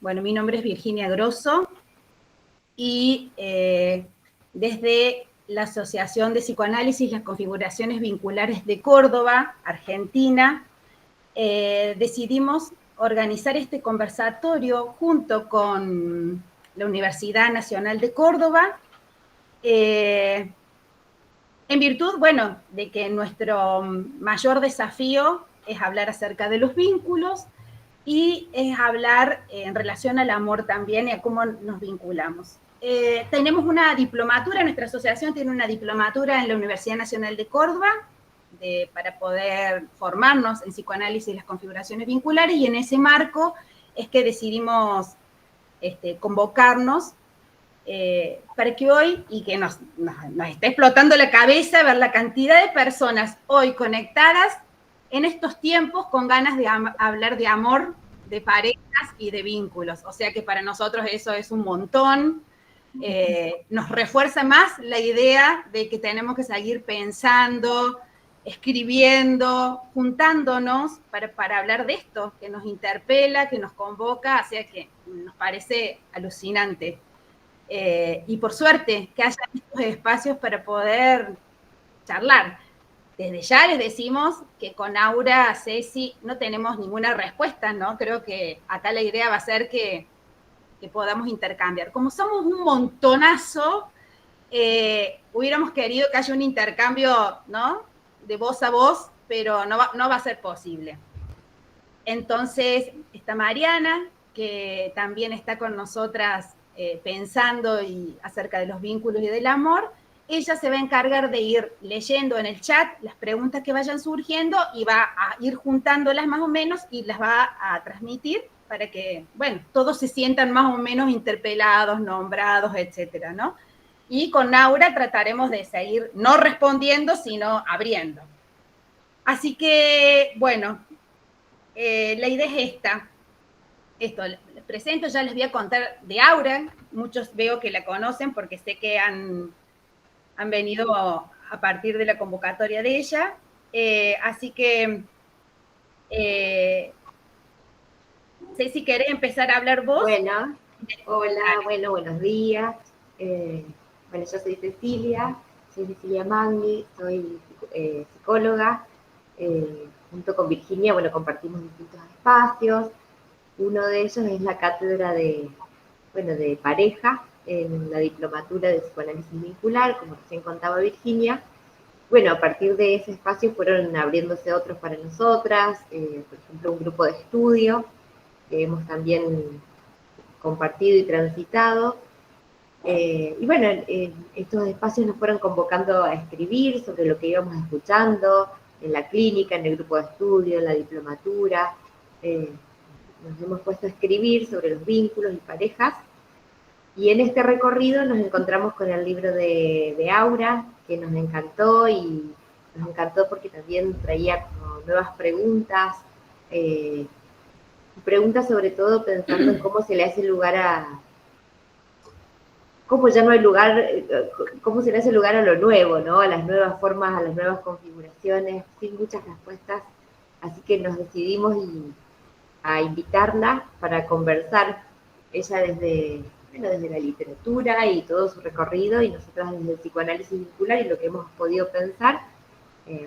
Bueno, mi nombre es Virginia Grosso y desde la Asociación de Psicoanálisis y las Configuraciones Vinculares de Córdoba, Argentina, decidimos organizar este conversatorio junto con la Universidad Nacional de Córdoba, en virtud, bueno, de que nuestro mayor desafío es hablar acerca de los vínculos y es hablar en relación al amor también y a cómo nos vinculamos. Tenemos una diplomatura, nuestra asociación tiene una diplomatura en la Universidad Nacional de Córdoba para poder formarnos en psicoanálisis y las configuraciones vinculares, y en ese marco es que decidimos convocarnos para que hoy, y que nos está explotando la cabeza ver la cantidad de personas hoy conectadas en estos tiempos con ganas de hablar de amor, de parejas y de vínculos. O sea que para nosotros eso es un montón. Nos refuerza más la idea de que tenemos que seguir pensando, escribiendo, juntándonos para hablar de esto, que nos interpela, que nos convoca, o sea que nos parece alucinante. Y por suerte que haya estos espacios para poder charlar. Desde ya les decimos que con Aura, Ceci, no tenemos ninguna respuesta, ¿no? Creo que acá la idea va a ser que podamos intercambiar. Como somos un montonazo, hubiéramos querido que haya un intercambio, ¿no? De voz a voz, pero no va a ser posible. Entonces, está Mariana, que también está con nosotras pensando acerca de los vínculos y del amor. Ella se va a encargar de ir leyendo en el chat las preguntas que vayan surgiendo y va a ir juntándolas más o menos y las va a transmitir para que, bueno, todos se sientan más o menos interpelados, nombrados, etcétera, ¿no? Y con Aura trataremos de seguir no respondiendo, sino abriendo. Así que, bueno, la idea es esta. Esto, les presento, ya les voy a contar de Aura. Muchos veo que la conocen porque sé que han venido a partir de la convocatoria de ella. Así que, Ceci, ¿querés empezar a hablar vos? Bueno, hola, bueno, buenos días. Bueno, yo soy Cecilia Mangui, soy psicóloga. Junto con Virginia, bueno, compartimos distintos espacios. Uno de ellos es la cátedra de pareja en la diplomatura de psicoanálisis vincular, como recién contaba Virginia. Bueno, a partir de ese espacio fueron abriéndose otros para nosotras, por ejemplo, un grupo de estudio que hemos también compartido y transitado. Y bueno, estos espacios nos fueron convocando a escribir sobre lo que íbamos escuchando en la clínica, en el grupo de estudio, en la diplomatura. Nos hemos puesto a escribir sobre los vínculos y parejas. Y en este recorrido nos encontramos con el libro de Aura, que nos encantó, y nos encantó porque también traía como nuevas preguntas, preguntas sobre todo pensando en cómo se le hace lugar a... cómo ya no hay lugar, cómo se le hace lugar a lo nuevo, ¿no? A las nuevas formas, a las nuevas configuraciones, sin muchas respuestas. Así que nos decidimos a invitarla para conversar, ella desde la literatura y todo su recorrido, y nosotras desde el psicoanálisis vincular y lo que hemos podido pensar.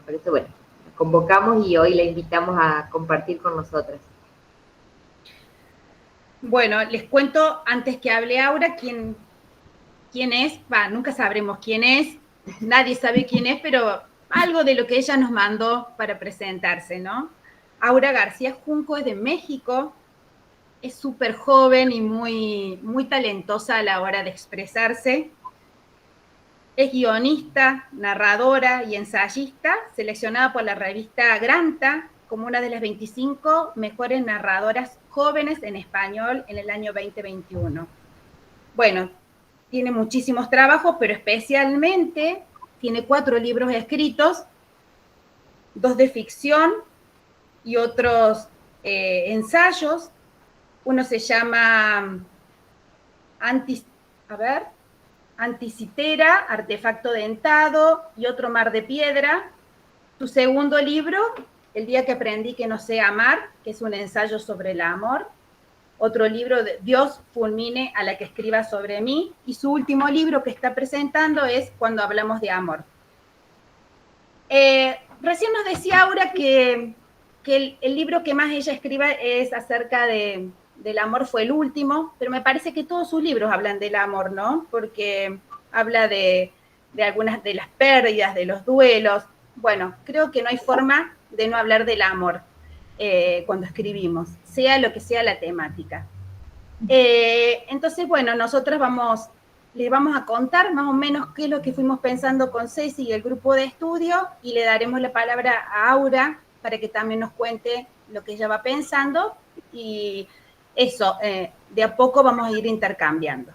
Por eso, bueno, la convocamos y hoy la invitamos a compartir con nosotras. Bueno, les cuento antes que hable Aura quién es. Nunca sabremos quién es, nadie sabe quién es, pero algo de lo que ella nos mandó para presentarse, ¿no? Aura García Junco es de México, es súper joven y muy talentosa a la hora de expresarse. Es guionista, narradora y ensayista, seleccionada por la revista Granta como una de las 25 mejores narradoras jóvenes en español en el año 2021. Bueno, tiene muchísimos trabajos, pero especialmente tiene 4 libros escritos, 2 de ficción y otros ensayos. Uno se llama Anticitera, Artefacto Dentado, y otro Mar de Piedra. Su segundo libro, El día que aprendí que no sé amar, que es un ensayo sobre el amor. otro libro de Dios fulmine a la que escriba sobre mí, y su último libro que está presentando es Cuando hablamos de amor. Recién nos decía Aura que el libro que más ella escribe es acerca del amor, fue el último, pero me parece que todos sus libros hablan del amor, ¿no? Porque habla de algunas de las pérdidas, de los duelos. Bueno, creo que no hay forma de no hablar del amor cuando escribimos, sea lo que sea la temática. Entonces, bueno, nosotros les vamos a contar más o menos qué es lo que fuimos pensando con Ceci y el grupo de estudio, y le daremos la palabra a Aura para que también nos cuente lo que ella va pensando, y eso, de a poco vamos a ir intercambiando.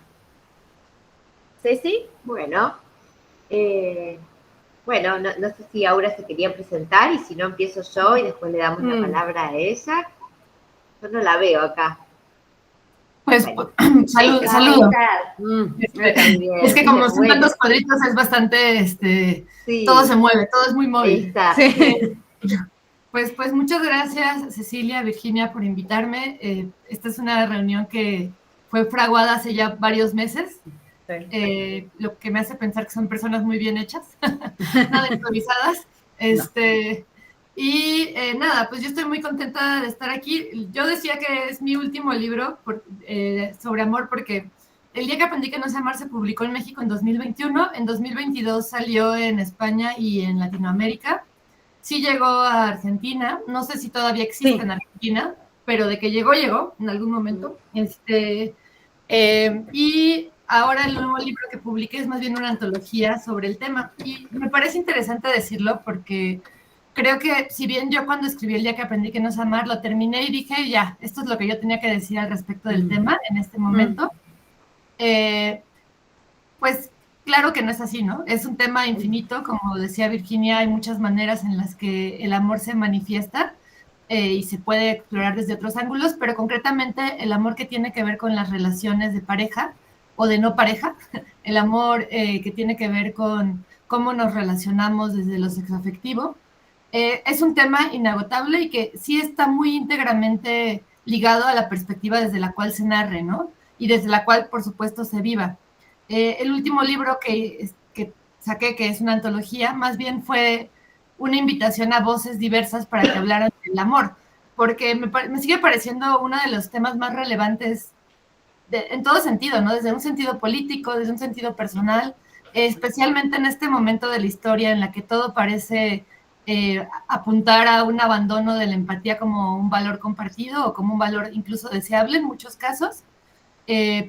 ¿Ceci? Bueno, no sé si Aura se quería presentar, y si no, empiezo yo y después le damos la palabra a ella. Yo no la veo acá. Pues, bueno, saludo. Es que como son tantos cuadritos es bastante, sí. Todo se mueve, todo es muy móvil. Ahí está. Sí. Pues muchas gracias, Cecilia, Virginia, por invitarme. Esta es una reunión que fue fraguada hace ya varios meses. Sí. Lo que me hace pensar que son personas muy bien hechas, nada improvisadas. No. Y nada, pues yo estoy muy contenta de estar aquí. Yo decía que es mi último libro sobre amor, porque El día que aprendí que no sé amar se publicó en México en 2021, en 2022 salió en España y en Latinoamérica. Sí llegó a Argentina, no sé si todavía existe en Argentina, pero de que llegó en algún momento. Y ahora el nuevo libro que publiqué es más bien una antología sobre el tema. Y me parece interesante decirlo porque creo que si bien yo cuando escribí El día que aprendí que no sé amar, lo terminé y dije, ya, esto es lo que yo tenía que decir al respecto del tema en este momento. Pues claro que no es así, ¿no? Es un tema infinito, como decía Virginia, hay muchas maneras en las que el amor se manifiesta y se puede explorar desde otros ángulos, pero concretamente el amor que tiene que ver con las relaciones de pareja o de no pareja, el amor que tiene que ver con cómo nos relacionamos desde lo sexoafectivo, es un tema inagotable y que sí está muy íntegramente ligado a la perspectiva desde la cual se narre, ¿no? Y desde la cual, por supuesto, se viva. El último libro que saqué, que es una antología, más bien fue una invitación a voces diversas para que hablaran del amor, porque me sigue pareciendo uno de los temas más relevantes en todo sentido, ¿no? Desde un sentido político, desde un sentido personal, especialmente en este momento de la historia en la que todo parece apuntar a un abandono de la empatía como un valor compartido o como un valor incluso deseable en muchos casos.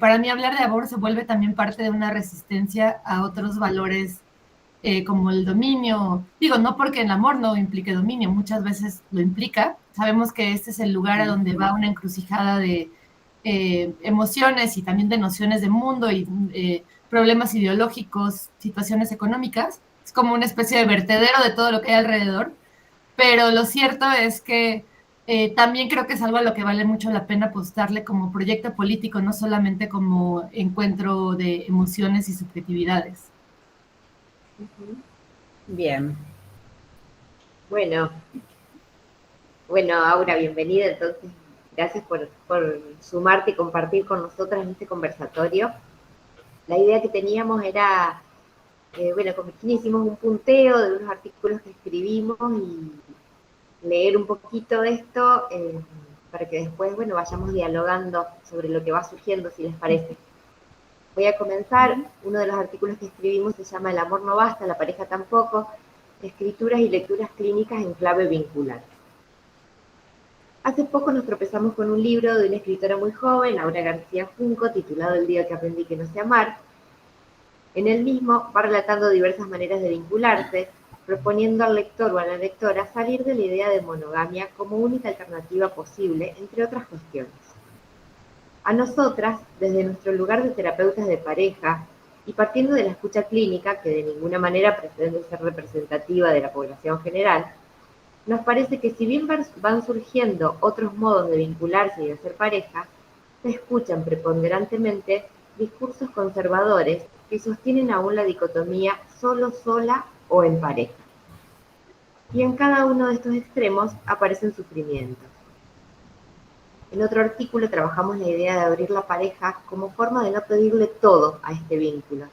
Para mí hablar de amor se vuelve también parte de una resistencia a otros valores como el dominio. Digo, no porque el amor no implique dominio, muchas veces lo implica. Sabemos que este es el lugar a donde va una encrucijada de emociones y también de nociones de mundo y problemas ideológicos, situaciones económicas. Es como una especie de vertedero de todo lo que hay alrededor. Pero lo cierto es que también creo que es algo a lo que vale mucho la pena apostarle como proyecto político, no solamente como encuentro de emociones y subjetividades. Bien. Bueno, Aura, bienvenida. Entonces, gracias por sumarte y compartir con nosotras en este conversatorio. La idea que teníamos era, con Virginia hicimos un punteo de unos artículos que escribimos y leer un poquito de esto para que después, vayamos dialogando sobre lo que va surgiendo, si les parece. Voy a comenzar. Uno de los artículos que escribimos se llama El amor no basta, la pareja tampoco, escrituras y lecturas clínicas en clave vincular. Hace poco nos tropezamos con un libro de una escritora muy joven, Aura García Junco, titulado El día que aprendí que no sé amar. En el mismo va relatando diversas maneras de vincularse, proponiendo al lector o a la lectora salir de la idea de monogamia como única alternativa posible, entre otras cuestiones. A nosotras, desde nuestro lugar de terapeutas de pareja, y partiendo de la escucha clínica, que de ninguna manera pretende ser representativa de la población general, nos parece que si bien van surgiendo otros modos de vincularse y de hacer pareja, se escuchan preponderantemente discursos conservadores que sostienen aún la dicotomía solo, sola o en pareja. Y en cada uno de estos extremos aparecen sufrimientos. En otro artículo trabajamos la idea de abrir la pareja como forma de no pedirle todo a este vínculo,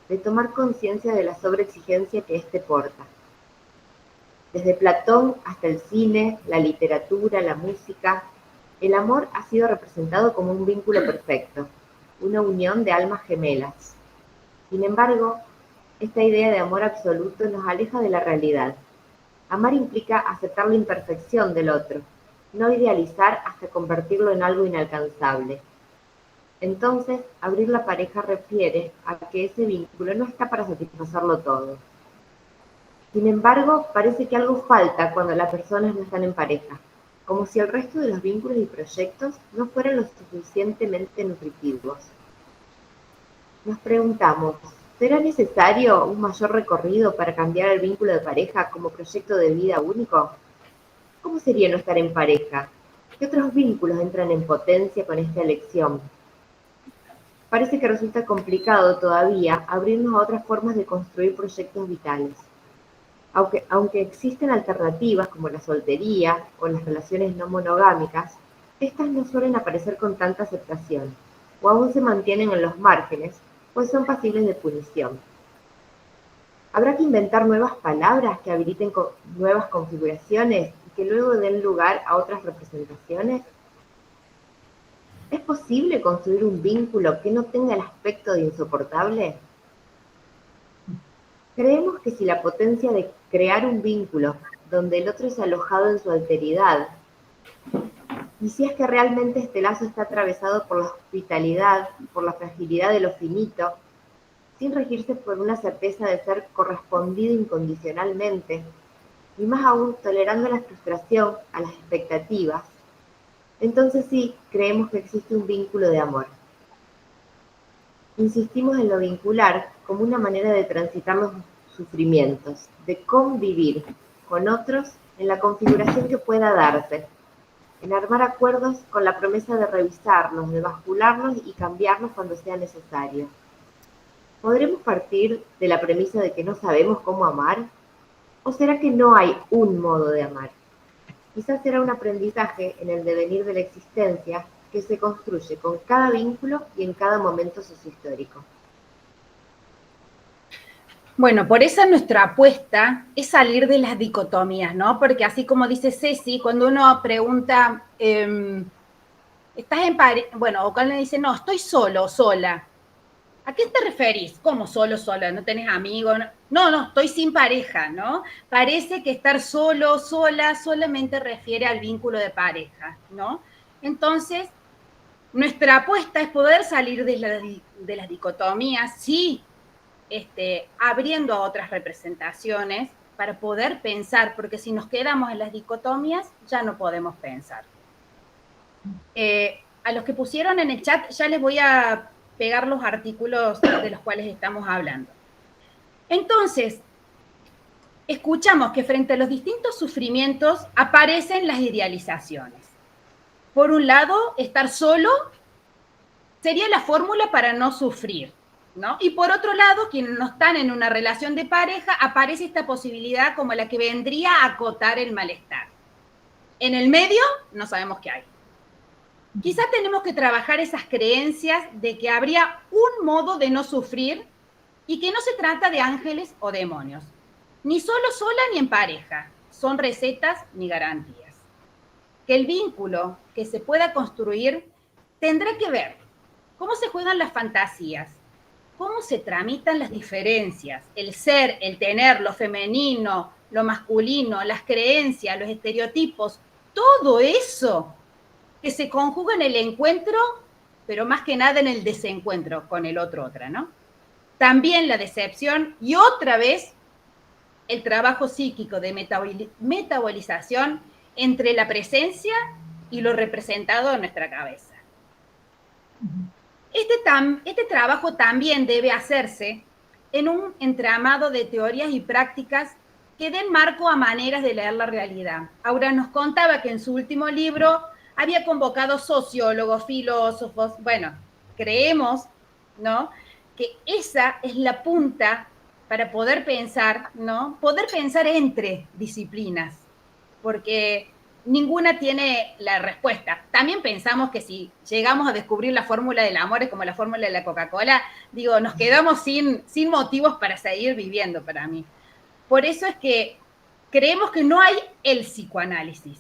de tomar conciencia de la sobreexigencia que éste porta. Desde Platón hasta el cine, la literatura, la música, el amor ha sido representado como un vínculo perfecto, una unión de almas gemelas. Sin embargo, esta idea de amor absoluto nos aleja de la realidad. Amar implica aceptar la imperfección del otro, no idealizar hasta convertirlo en algo inalcanzable. Entonces, abrir la pareja refiere a que ese vínculo no está para satisfacerlo todo. Sin embargo, parece que algo falta cuando las personas no están en pareja, como si el resto de los vínculos y proyectos no fueran lo suficientemente nutritivos. Nos preguntamos, ¿será necesario un mayor recorrido para cambiar el vínculo de pareja como proyecto de vida único? ¿Cómo sería no estar en pareja? ¿Qué otros vínculos entran en potencia con esta elección? Parece que resulta complicado todavía abrirnos a otras formas de construir proyectos vitales. Aunque existen alternativas como la soltería o las relaciones no monogámicas, estas no suelen aparecer con tanta aceptación, o aún se mantienen en los márgenes, pues son pasibles de punición. ¿Habrá que inventar nuevas palabras que habiliten nuevas configuraciones y que luego den lugar a otras representaciones? ¿Es posible construir un vínculo que no tenga el aspecto de insoportable? Creemos que si la potencia de crear un vínculo donde el otro es alojado en su alteridad, y si es que realmente este lazo está atravesado por la hospitalidad, por la fragilidad de lo finito, sin regirse por una certeza de ser correspondido incondicionalmente, y más aún tolerando la frustración a las expectativas, entonces sí creemos que existe un vínculo de amor. Insistimos en lo vincular como una manera de transitar los sufrimientos, de convivir con otros en la configuración que pueda darse, en armar acuerdos con la promesa de revisarlos, de bascularlos y cambiarlos cuando sea necesario. ¿Podremos partir de la premisa de que no sabemos cómo amar? ¿O será que no hay un modo de amar? Quizás será un aprendizaje en el devenir de la existencia que se construye con cada vínculo y en cada momento sociohistórico. Bueno, por eso nuestra apuesta es salir de las dicotomías, ¿no? Porque así como dice Ceci, cuando uno pregunta, ¿estás en pareja? Bueno, o cuando le dice, no, estoy solo o sola. ¿A qué te referís? ¿Cómo solo, sola? ¿No tenés amigos? No, no, estoy sin pareja, ¿no? Parece que estar solo, sola, solamente refiere al vínculo de pareja, ¿no? Entonces, nuestra apuesta es poder salir de las dicotomías, sí, abriendo a otras representaciones para poder pensar, porque si nos quedamos en las dicotomías, ya no podemos pensar. A los que pusieron en el chat, ya les voy a pegar los artículos de los cuales estamos hablando. Entonces, escuchamos que frente a los distintos sufrimientos aparecen las idealizaciones. Por un lado, estar solo sería la fórmula para no sufrir, ¿no? Y por otro lado, quienes no están en una relación de pareja, aparece esta posibilidad como la que vendría a acotar el malestar. En el medio, no sabemos qué hay. Quizás tenemos que trabajar esas creencias de que habría un modo de no sufrir y que no se trata de ángeles o demonios. Ni solo, sola, ni en pareja. Son recetas ni garantías. Que el vínculo que se pueda construir tendrá que ver cómo se juegan las fantasías, cómo se tramitan las diferencias, el ser, el tener, lo femenino, lo masculino, las creencias, los estereotipos, todo eso que se conjuga en el encuentro, pero más que nada en el desencuentro con el otro, otra, ¿no? También la decepción y otra vez el trabajo psíquico de metabolización entre la presencia y lo representado en nuestra cabeza. Este trabajo también debe hacerse en un entramado de teorías y prácticas que den marco a maneras de leer la realidad. Aura nos contaba que en su último libro había convocado sociólogos, filósofos. Bueno, creemos, ¿no?, que esa es la punta para poder pensar, ¿no?, poder pensar entre disciplinas, porque ninguna tiene la respuesta. También pensamos que si llegamos a descubrir la fórmula del amor, es como la fórmula de la Coca-Cola, digo, nos quedamos sin motivos para seguir viviendo, para mí. Por eso es que creemos que no hay el psicoanálisis.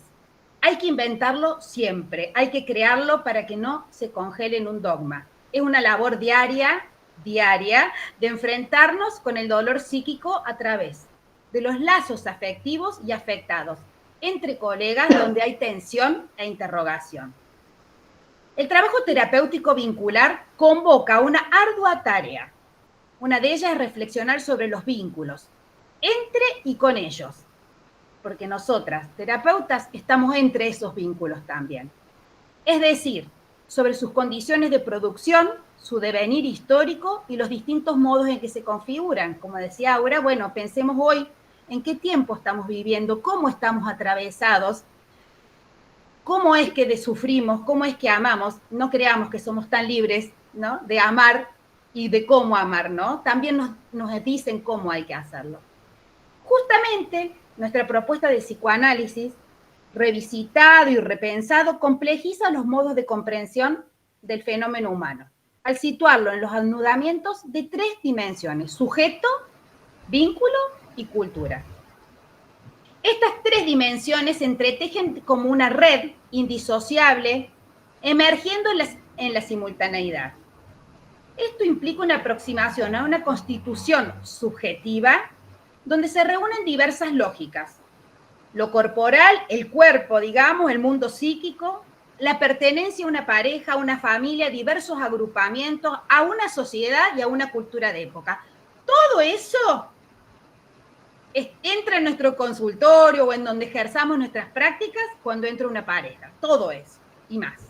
Hay que inventarlo siempre, hay que crearlo para que no se congele en un dogma. Es una labor diaria, de enfrentarnos con el dolor psíquico a través de los lazos afectivos y afectados entre colegas donde hay tensión e interrogación. El trabajo terapéutico vincular convoca una ardua tarea. Una de ellas es reflexionar sobre los vínculos, entre y con ellos, porque nosotras, terapeutas, estamos entre esos vínculos también. Es decir, sobre sus condiciones de producción, su devenir histórico y los distintos modos en que se configuran. Como decía Aura, bueno, pensemos hoy en qué tiempo estamos viviendo, cómo estamos atravesados, cómo es que sufrimos, cómo es que amamos. No creamos que somos tan libres, ¿no?, de amar y de cómo amar, ¿no? También nos dicen cómo hay que hacerlo. Justamente nuestra propuesta de psicoanálisis, revisitado y repensado, complejiza los modos de comprensión del fenómeno humano, al situarlo en los anudamientos de 3 dimensiones: sujeto, vínculo y cultura. Estas 3 dimensiones se entretejen como una red indisociable, emergiendo en la simultaneidad. Esto implica una aproximación a una constitución subjetiva donde se reúnen diversas lógicas: lo corporal, el cuerpo, digamos, el mundo psíquico, la pertenencia a una pareja, a una familia, diversos agrupamientos, a una sociedad y a una cultura de época. Todo eso entra en nuestro consultorio o en donde ejerzamos nuestras prácticas cuando entra una pareja. Todo eso y más.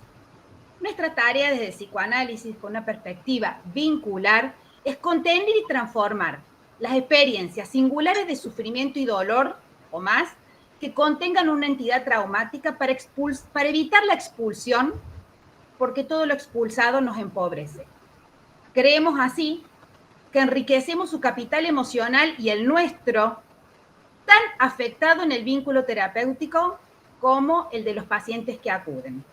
Nuestra tarea desde psicoanálisis, con una perspectiva vincular, es contener y transformar las experiencias singulares de sufrimiento y dolor, o más, que contengan una entidad traumática para evitar la expulsión, porque todo lo expulsado nos empobrece. Creemos así que enriquecemos su capital emocional y el nuestro, tan afectado en el vínculo terapéutico como el de los pacientes que acuden.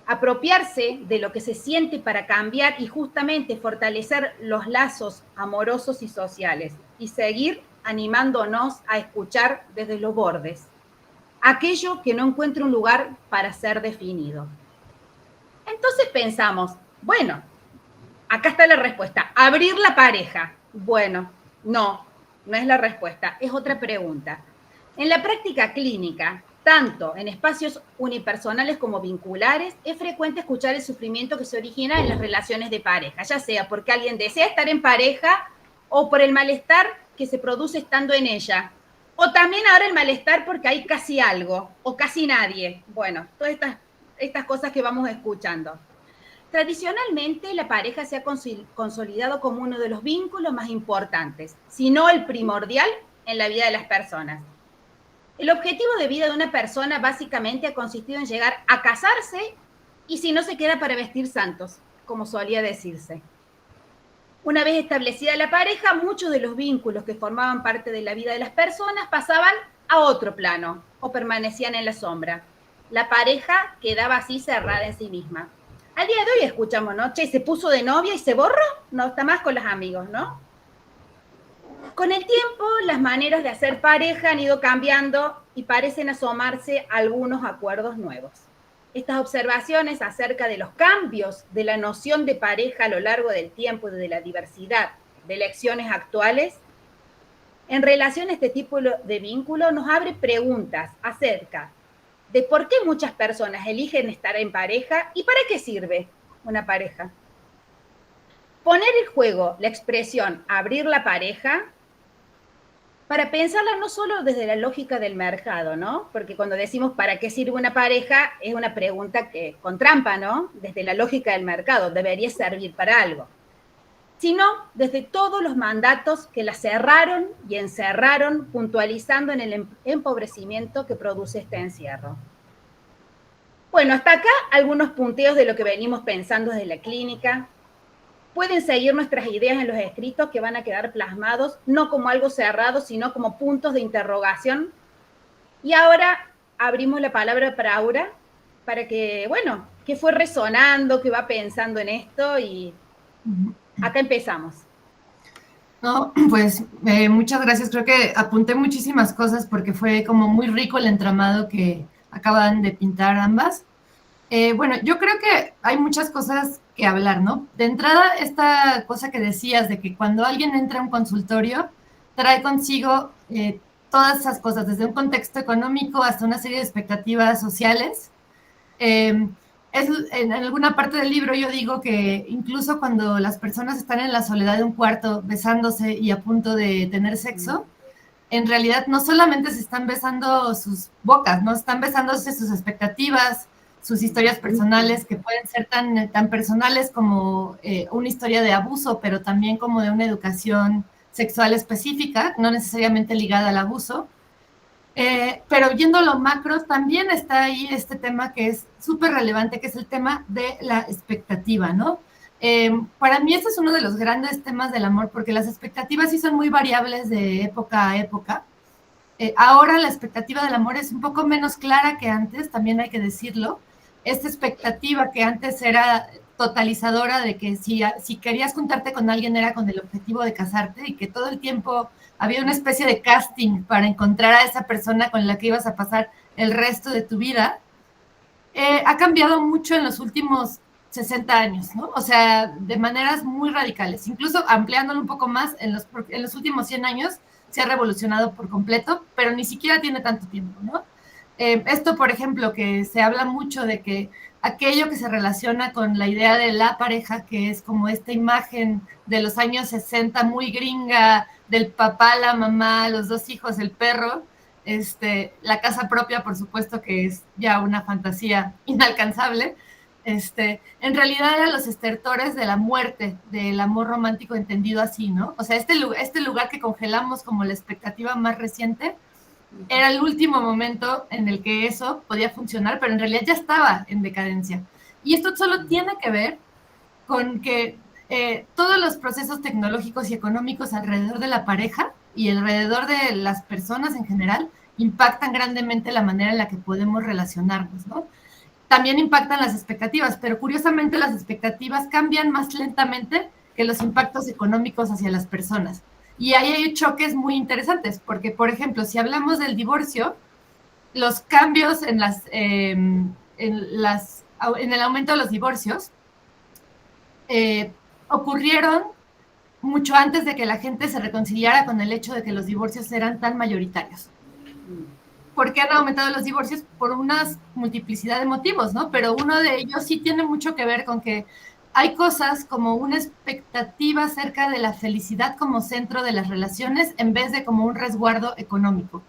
Apropiarse de lo que se siente para cambiar y justamente fortalecer los lazos amorosos y sociales, y seguir animándonos a escuchar desde los bordes aquello que no encuentra un lugar para ser definido. Entonces pensamos, bueno, acá está la respuesta: abrir la pareja. Bueno, no es la respuesta, es otra pregunta. En la práctica clínica, tanto en espacios unipersonales como vinculares, es frecuente escuchar el sufrimiento que se origina en las relaciones de pareja, ya sea porque alguien desea estar en pareja o por el malestar que se produce estando en ella, o también ahora el malestar porque hay casi algo o casi nadie. Bueno, todas estas cosas que vamos escuchando. Tradicionalmente, la pareja se ha consolidado como uno de los vínculos más importantes, si no el primordial, en la vida de las personas. El objetivo de vida de una persona básicamente ha consistido en llegar a casarse y, si no, se queda para vestir santos, como solía decirse. Una vez establecida la pareja, muchos de los vínculos que formaban parte de la vida de las personas pasaban a otro plano o permanecían en la sombra. La pareja quedaba así cerrada en sí misma. Al día de hoy escuchamos, ¿no? Che, se puso de novia y se borró, no está más con los amigos, ¿no? Con el tiempo, las maneras de hacer pareja han ido cambiando y parecen asomarse algunos acuerdos nuevos. Estas observaciones acerca de los cambios de la noción de pareja a lo largo del tiempo y de la diversidad de elecciones actuales, en relación a este tipo de vínculo, nos abre preguntas acerca de por qué muchas personas eligen estar en pareja y para qué sirve una pareja. Poner en juego la expresión abrir la pareja para pensarla no solo desde la lógica del mercado, ¿no? Porque cuando decimos ¿para qué sirve una pareja? Es una pregunta que con trampa, ¿no? Desde la lógica del mercado, debería servir para algo. Sino desde todos los mandatos que la cerraron y encerraron, puntualizando en el empobrecimiento que produce este encierro. Bueno, hasta acá algunos punteos de lo que venimos pensando desde la clínica. Pueden seguir nuestras ideas en los escritos que van a quedar plasmados, no como algo cerrado, sino como puntos de interrogación. Y ahora abrimos la palabra para Aura, para que, bueno, que fue resonando, que va pensando en esto y acá empezamos. No, pues muchas gracias. Creo que apunté muchísimas cosas porque fue como muy rico el entramado que acaban de pintar ambas. Bueno, yo creo que hay muchas cosas que hablar, ¿no? De entrada, esta cosa que decías de que cuando alguien entra a un consultorio, trae consigo todas esas cosas, desde un contexto económico hasta una serie de expectativas sociales. Eh, en alguna parte del libro yo digo que incluso cuando las personas están en la soledad de un cuarto besándose y a punto de tener sexo, en realidad no solamente se están besando sus bocas, no están besándose sus expectativas, sus historias personales, que pueden ser tan personales como una historia de abuso, pero también como de una educación sexual específica, no necesariamente ligada al abuso. Pero yendo a lo macro, también está ahí este tema que es súper relevante, que es el tema de la expectativa, ¿no? Para mí este es uno de los grandes temas del amor, porque las expectativas sí son muy variables de época a época. Ahora la expectativa del amor es un poco menos clara que antes, también hay que decirlo. Esta expectativa que antes era totalizadora de que si querías juntarte con alguien era con el objetivo de casarte y que todo el tiempo había una especie de casting para encontrar a esa persona con la que ibas a pasar el resto de tu vida, ha cambiado mucho en los últimos 60 años, ¿no? O sea, de maneras muy radicales, incluso ampliándolo un poco más, en los últimos 100 años se ha revolucionado por completo, pero ni siquiera tiene tanto tiempo, ¿no? Esto, por ejemplo, que se habla mucho de que aquello que se relaciona con la idea de la pareja, que es como esta imagen de los años 60 muy gringa, del papá, la mamá, los dos hijos, el perro, la casa propia, por supuesto, que es ya una fantasía inalcanzable. En realidad eran los estertores de la muerte, del amor romántico entendido así, ¿no? O sea, este lugar que congelamos como la expectativa más reciente, era el último momento en el que eso podía funcionar, pero en realidad ya estaba en decadencia. Y esto solo tiene que ver con que todos los procesos tecnológicos y económicos alrededor de la pareja y alrededor de las personas en general impactan grandemente la manera en la que podemos relacionarnos, ¿no? También impactan las expectativas, pero curiosamente las expectativas cambian más lentamente que los impactos económicos hacia las personas. Y ahí hay choques muy interesantes, porque, por ejemplo, si hablamos del divorcio, los cambios en el aumento de los divorcios ocurrieron mucho antes de que la gente se reconciliara con el hecho de que los divorcios eran tan mayoritarios. ¿Por qué han aumentado los divorcios? Por una multiplicidad de motivos, ¿no? Pero uno de ellos sí tiene mucho que ver con que hay cosas como una expectativa acerca de la felicidad como centro de las relaciones en vez de como un resguardo económico.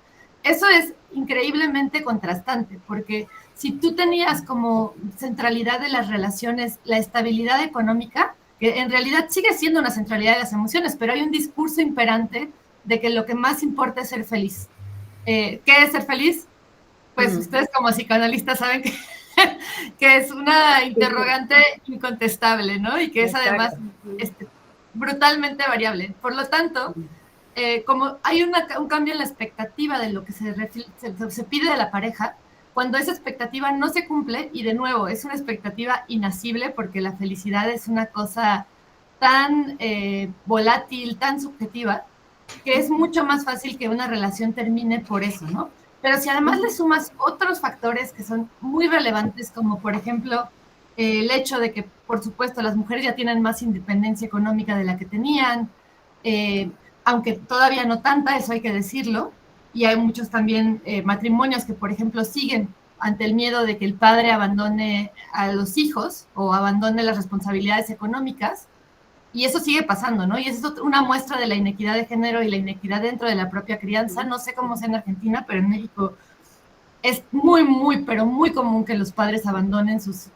Eso es increíblemente contrastante, porque si tú tenías como centralidad de las relaciones la estabilidad económica, que en realidad sigue siendo una centralidad de las emociones, pero hay un discurso imperante de que lo que más importa es ser feliz. ¿Qué es ser feliz? Pues ustedes como psicoanalistas saben que es una interrogante incontestable, ¿no? Y que es además brutalmente variable. Por lo tanto, como hay un cambio en la expectativa de lo que se pide de la pareja, cuando esa expectativa no se cumple, y de nuevo, es una expectativa inasible porque la felicidad es una cosa tan volátil, tan subjetiva, que es mucho más fácil que una relación termine por eso, ¿no? Pero si además le sumas otros factores que son muy relevantes, como por ejemplo el hecho de que, por supuesto, las mujeres ya tienen más independencia económica de la que tenían, aunque todavía no tanta, eso hay que decirlo, y hay muchos también matrimonios que, por ejemplo, siguen ante el miedo de que el padre abandone a los hijos o abandone las responsabilidades económicas, y eso sigue pasando, ¿no? Y eso es una muestra de la inequidad de género y la inequidad dentro de la propia crianza. No sé cómo sea en Argentina, pero en México es muy, muy, pero muy común que los padres abandonen sus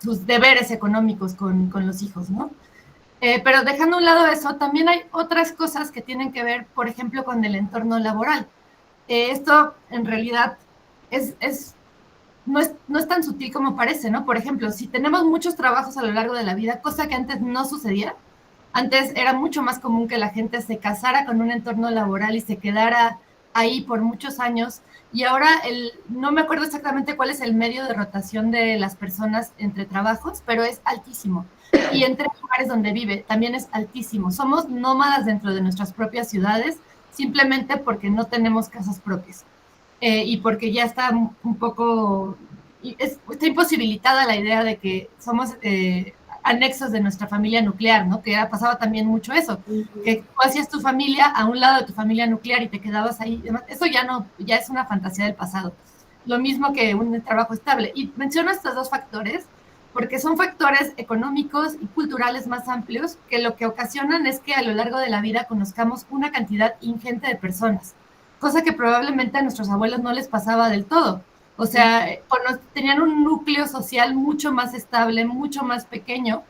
deberes económicos con los hijos, ¿no? Pero dejando a un lado eso, también hay otras cosas que tienen que ver, por ejemplo, con el entorno laboral. Esto en realidad no es tan sutil como parece, ¿no? Por ejemplo, si tenemos muchos trabajos a lo largo de la vida, cosa que antes no sucedía, antes era mucho más común que la gente se casara con un entorno laboral y se quedara ahí por muchos años y ahora no me acuerdo exactamente cuál es el medio de rotación de las personas entre trabajos, pero es altísimo. Y entre lugares donde vive también es altísimo. Somos nómadas dentro de nuestras propias ciudades, simplemente porque no tenemos casas propias. Y porque ya está un poco, está imposibilitada la idea de que somos anexos de nuestra familia nuclear, ¿no? Que pasaba también mucho eso, que tú hacías tu familia a un lado de tu familia nuclear y te quedabas ahí. Eso ya no, ya es una fantasía del pasado. Lo mismo que un trabajo estable. Y menciono estos dos factores porque son factores económicos y culturales más amplios que lo que ocasionan es que a lo largo de la vida conozcamos una cantidad ingente de personas, cosa que probablemente a nuestros abuelos no les pasaba del todo. O sea, tenían un núcleo social mucho más estable, mucho más pequeño,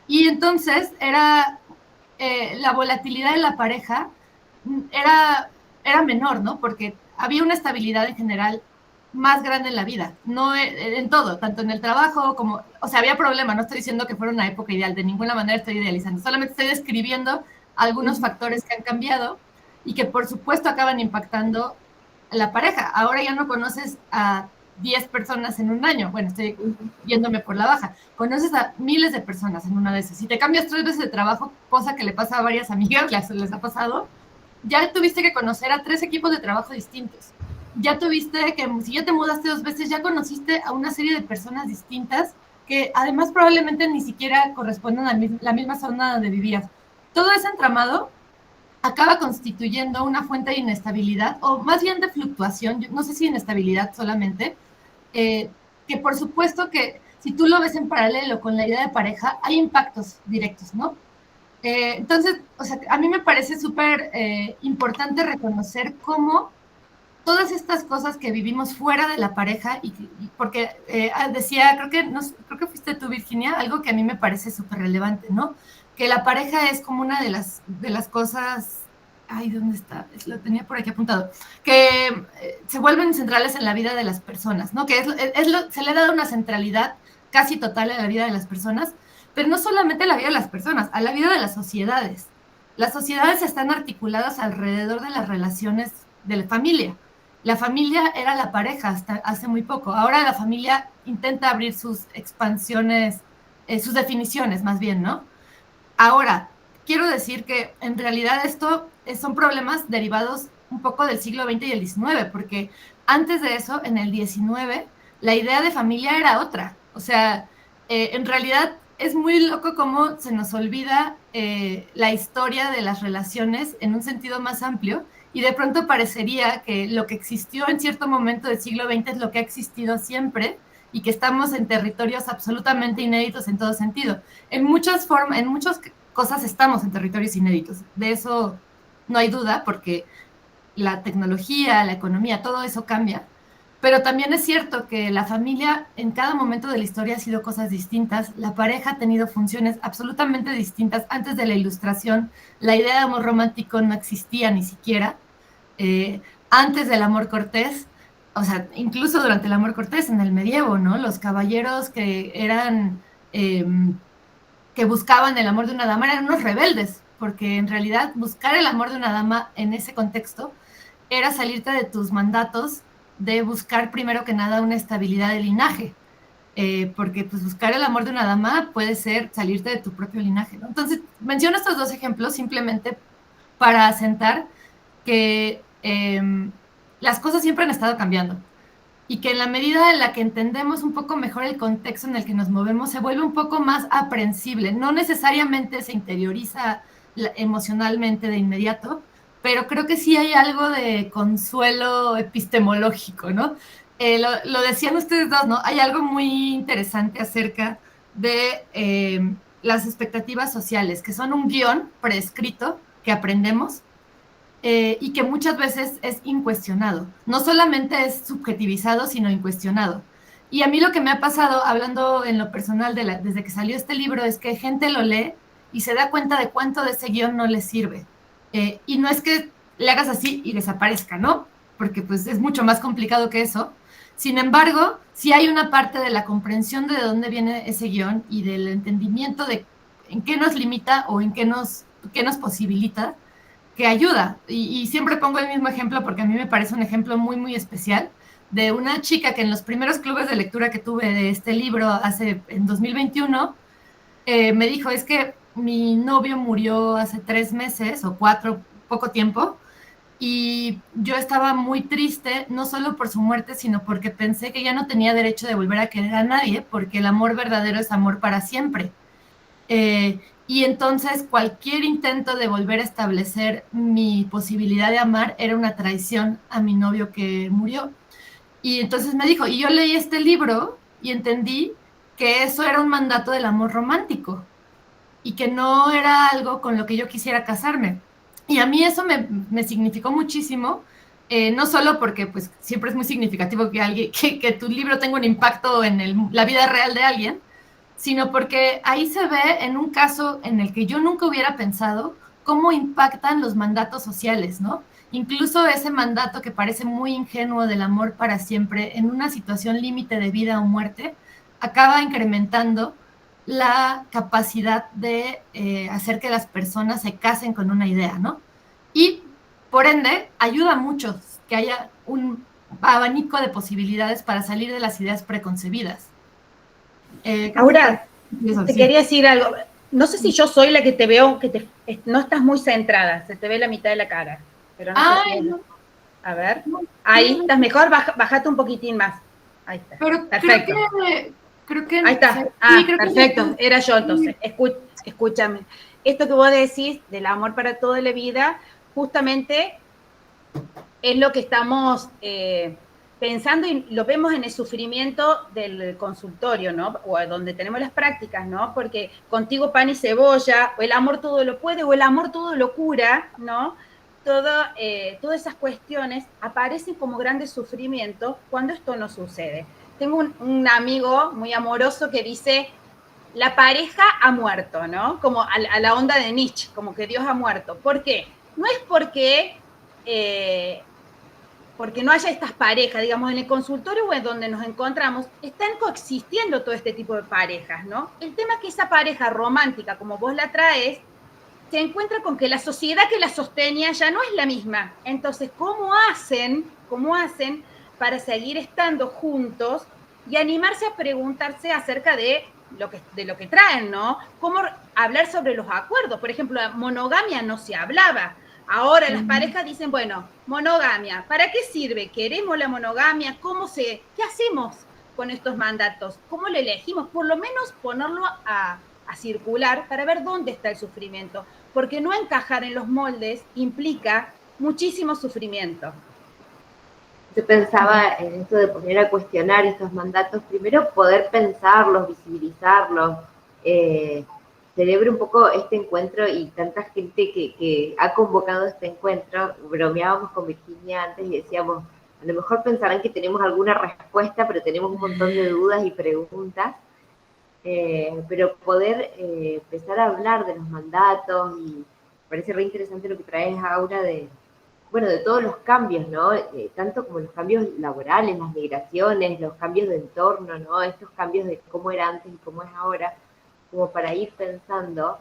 y entonces era la volatilidad de la pareja era menor, ¿no? Porque había una estabilidad en general más grande en la vida, no en todo, tanto en el trabajo como, o sea, había problemas, no estoy diciendo que fuera una época ideal, de ninguna manera estoy idealizando, solamente estoy describiendo algunos factores que han cambiado y que por supuesto acaban impactando a la pareja. Ahora ya no conoces a 10 personas en un año, bueno, estoy yéndome por la baja, conoces a miles de personas en una de esas. Si te cambias 3 veces de trabajo, cosa que le pasa a varias amigas, les ha pasado, ya tuviste que conocer a 3 equipos de trabajo distintos. Ya tuviste que, si ya te mudaste 2 veces, ya conociste a una serie de personas distintas que además probablemente ni siquiera corresponden a la misma zona donde vivías. Todo ese entramado acaba constituyendo una fuente de inestabilidad, o más bien de fluctuación, no sé si inestabilidad solamente, que por supuesto que si tú lo ves en paralelo con la idea de pareja, hay impactos directos, ¿no? Entonces, o sea, a mí me parece súper importante reconocer cómo todas estas cosas que vivimos fuera de la pareja, y porque decía, creo que fuiste tú, Virginia, algo que a mí me parece súper relevante, ¿no? Que la pareja es como una de las cosas, ay, ¿dónde está? Lo tenía por aquí apuntado, que se vuelven centrales en la vida de las personas, ¿no? Que se le ha dado una centralidad casi total a la vida de las personas, pero no solamente a la vida de las personas, a la vida de las sociedades. Las sociedades están articuladas alrededor de las relaciones de la familia. La familia era la pareja hasta hace muy poco. Ahora la familia intenta abrir sus expansiones, sus definiciones más bien, ¿no? Ahora, quiero decir que en realidad esto son problemas derivados un poco del siglo XX y el XIX, porque antes de eso, en el XIX, la idea de familia era otra. O sea, en realidad es muy loco cómo se nos olvida la historia de las relaciones en un sentido más amplio, y de pronto parecería que lo que existió en cierto momento del siglo XX es lo que ha existido siempre, y que estamos en territorios absolutamente inéditos en todo sentido. En muchas cosas estamos en territorios inéditos. De eso no hay duda, porque la tecnología, la economía, todo eso cambia. Pero también es cierto que la familia en cada momento de la historia ha sido cosas distintas. La pareja ha tenido funciones absolutamente distintas. Antes de la Ilustración, la idea de amor romántico no existía ni siquiera. Antes del amor cortés, o sea, incluso durante el amor cortés en el medievo, ¿no? Los caballeros que eran, que buscaban el amor de una dama eran unos rebeldes, porque en realidad buscar el amor de una dama en ese contexto era salirte de tus mandatos de buscar primero que nada una estabilidad de linaje, porque pues buscar el amor de una dama puede ser salirte de tu propio linaje, ¿no? Entonces, menciono estos dos ejemplos simplemente para asentar que las cosas siempre han estado cambiando, y que en la medida en la que entendemos un poco mejor el contexto en el que nos movemos, se vuelve un poco más aprensible. No necesariamente se interioriza emocionalmente de inmediato, pero creo que sí hay algo de consuelo epistemológico, ¿no? Lo decían ustedes dos, ¿no? Hay algo muy interesante acerca de las expectativas sociales, que son un guión preescrito que aprendemos, y que muchas veces es incuestionado. No solamente es subjetivizado, sino incuestionado. Y a mí lo que me ha pasado, hablando en lo personal desde que salió este libro, es que gente lo lee y se da cuenta de cuánto de ese guión no le sirve. Y no es que le hagas así y desaparezca, ¿no? Porque pues es mucho más complicado que eso. Sin embargo, sí hay una parte de la comprensión de dónde viene ese guión y del entendimiento de en qué nos limita o en qué nos posibilita, que ayuda. Y siempre pongo el mismo ejemplo porque a mí me parece un ejemplo muy, muy especial de una chica que en los primeros clubes de lectura que tuve de este libro en 2021, me dijo, es que mi novio murió hace 3 meses o 4, poco tiempo, y yo estaba muy triste, no solo por su muerte, sino porque pensé que ya no tenía derecho de volver a querer a nadie, porque el amor verdadero es amor para siempre. Y entonces cualquier intento de volver a establecer mi posibilidad de amar era una traición a mi novio que murió. Y entonces me dijo, y yo leí este libro y entendí que eso era un mandato del amor romántico y que no era algo con lo que yo quisiera casarme. Y a mí eso me significó muchísimo, no solo porque pues siempre es muy significativo que tu libro tenga un impacto en la vida real de alguien, sino porque ahí se ve en un caso en el que yo nunca hubiera pensado cómo impactan los mandatos sociales, ¿no? Incluso ese mandato que parece muy ingenuo del amor para siempre en una situación límite de vida o muerte, acaba incrementando la capacidad de hacer que las personas se casen con una idea, ¿no? Y por ende, ayuda mucho que haya un abanico de posibilidades para salir de las ideas preconcebidas. Ahora, te Sí. quería decir algo. No sé si yo soy la que te veo, no estás muy centrada, se te ve la mitad de la cara. Pero no sé si No. A ver, ahí estás mejor, bájate un poquitín más. Ahí está. Pero Perfecto. creo que Ahí está. sí, creo Perfecto. que Era yo entonces. Escúchame. Esto que vos decís del amor para toda la vida, justamente es lo que estamos pensando y lo vemos en el sufrimiento del consultorio, ¿no? O donde tenemos las prácticas, ¿no? Porque contigo pan y cebolla, o el amor todo lo puede, o el amor todo lo cura, ¿no? Todas esas cuestiones aparecen como grandes sufrimientos cuando esto no sucede. Tengo un amigo muy amoroso que dice, la pareja ha muerto, ¿no? Como a la onda de Nietzsche, como que Dios ha muerto. ¿Por qué? No es porque no haya estas parejas, digamos, en el consultorio o en donde nos encontramos, están coexistiendo todo este tipo de parejas, ¿no? El tema es que esa pareja romántica, como vos la traes, se encuentra con que la sociedad que la sostenía ya no es la misma. Entonces, ¿cómo hacen para seguir estando juntos y animarse a preguntarse acerca de lo que traen, ¿no? ¿Cómo hablar sobre los acuerdos? Por ejemplo, la monogamia no se hablaba. Ahora las parejas dicen, bueno, monogamia, ¿para qué sirve? ¿Queremos la monogamia? ¿Qué hacemos con estos mandatos? ¿Cómo lo elegimos? Por lo menos ponerlo a circular para ver dónde está el sufrimiento, porque no encajar en los moldes implica muchísimo sufrimiento. Yo pensaba en esto de poner a cuestionar estos mandatos, primero poder pensarlos, visibilizarlos, celebro un poco este encuentro y tanta gente que ha convocado este encuentro. Bromeábamos con Virginia antes y decíamos, a lo mejor pensarán que tenemos alguna respuesta, pero tenemos un montón de dudas y preguntas. Pero poder empezar a hablar de los mandatos, y me parece re interesante lo que traes, Aura, de todos los cambios, ¿no? Tanto como los cambios laborales, las migraciones, los cambios de entorno, ¿no? Estos cambios de cómo era antes y cómo es ahora, como para ir pensando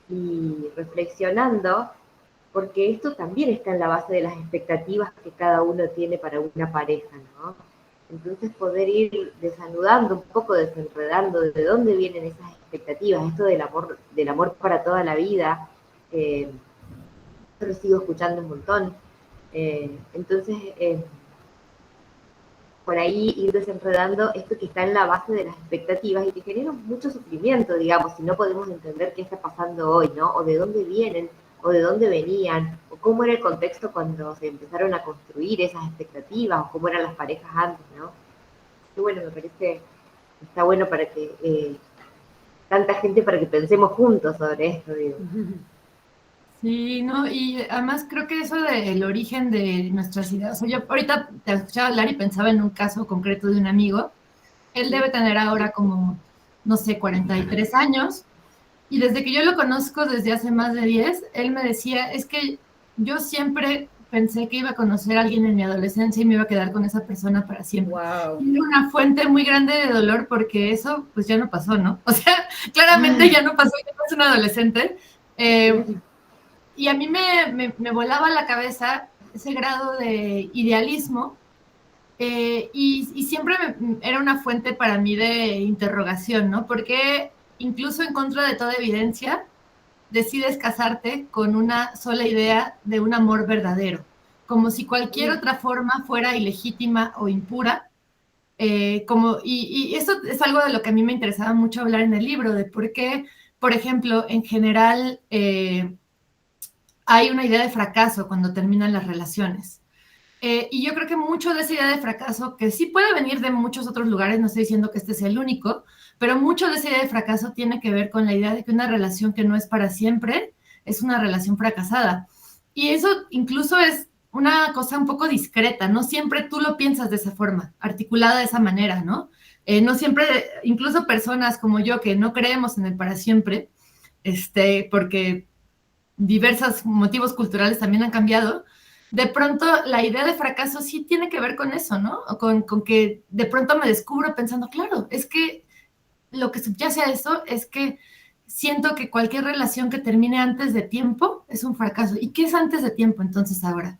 y reflexionando, porque esto también está en la base de las expectativas que cada uno tiene para una pareja, ¿no? Entonces poder ir desanudando un poco, desenredando de dónde vienen esas expectativas, esto del amor para toda la vida, yo lo sigo escuchando un montón. Entonces, por ahí ir desenredando esto que está en la base de las expectativas y que genera mucho sufrimiento, digamos, si no podemos entender qué está pasando hoy, ¿no? O de dónde vienen, o de dónde venían, o cómo era el contexto cuando se empezaron a construir esas expectativas, o cómo eran las parejas antes, ¿no? Y bueno, me parece que está bueno para que tanta gente, para que pensemos juntos sobre esto, digo. Sí, no, y además creo que eso del origen de nuestras ideas, o sea, yo ahorita te escuchaba hablar y pensaba en un caso concreto de un amigo. Él debe tener ahora como, no sé, 43 años, y desde que yo lo conozco desde hace más de 10, él me decía, es que yo siempre pensé que iba a conocer a alguien en mi adolescencia y me iba a quedar con esa persona para siempre. Wow. Y era una fuente muy grande de dolor porque eso pues ya no pasó, ¿no? O sea, claramente ya no pasó, ya no es un adolescente. y a mí me volaba la cabeza ese grado de idealismo, y siempre era una fuente para mí de interrogación, ¿no? Porque incluso en contra de toda evidencia, decides casarte con una sola idea de un amor verdadero, como si cualquier otra forma fuera ilegítima o impura. Y eso es algo de lo que a mí me interesaba mucho hablar en el libro, de por qué, por ejemplo, en general hay una idea de fracaso cuando terminan las relaciones. Y yo creo que mucho de esa idea de fracaso, que sí puede venir de muchos otros lugares, no estoy diciendo que este sea el único, pero mucho de esa idea de fracaso tiene que ver con la idea de que una relación que no es para siempre es una relación fracasada. Y eso incluso es una cosa un poco discreta, no siempre tú lo piensas de esa forma, articulada de esa manera, ¿no? No siempre, incluso personas como yo que no creemos en el para siempre, porque diversos motivos culturales también han cambiado, de pronto la idea de fracaso sí tiene que ver con eso, ¿no? Con que de pronto me descubro pensando, claro, es que lo que subyace a eso es que siento que cualquier relación que termine antes de tiempo es un fracaso. ¿Y qué es antes de tiempo entonces ahora?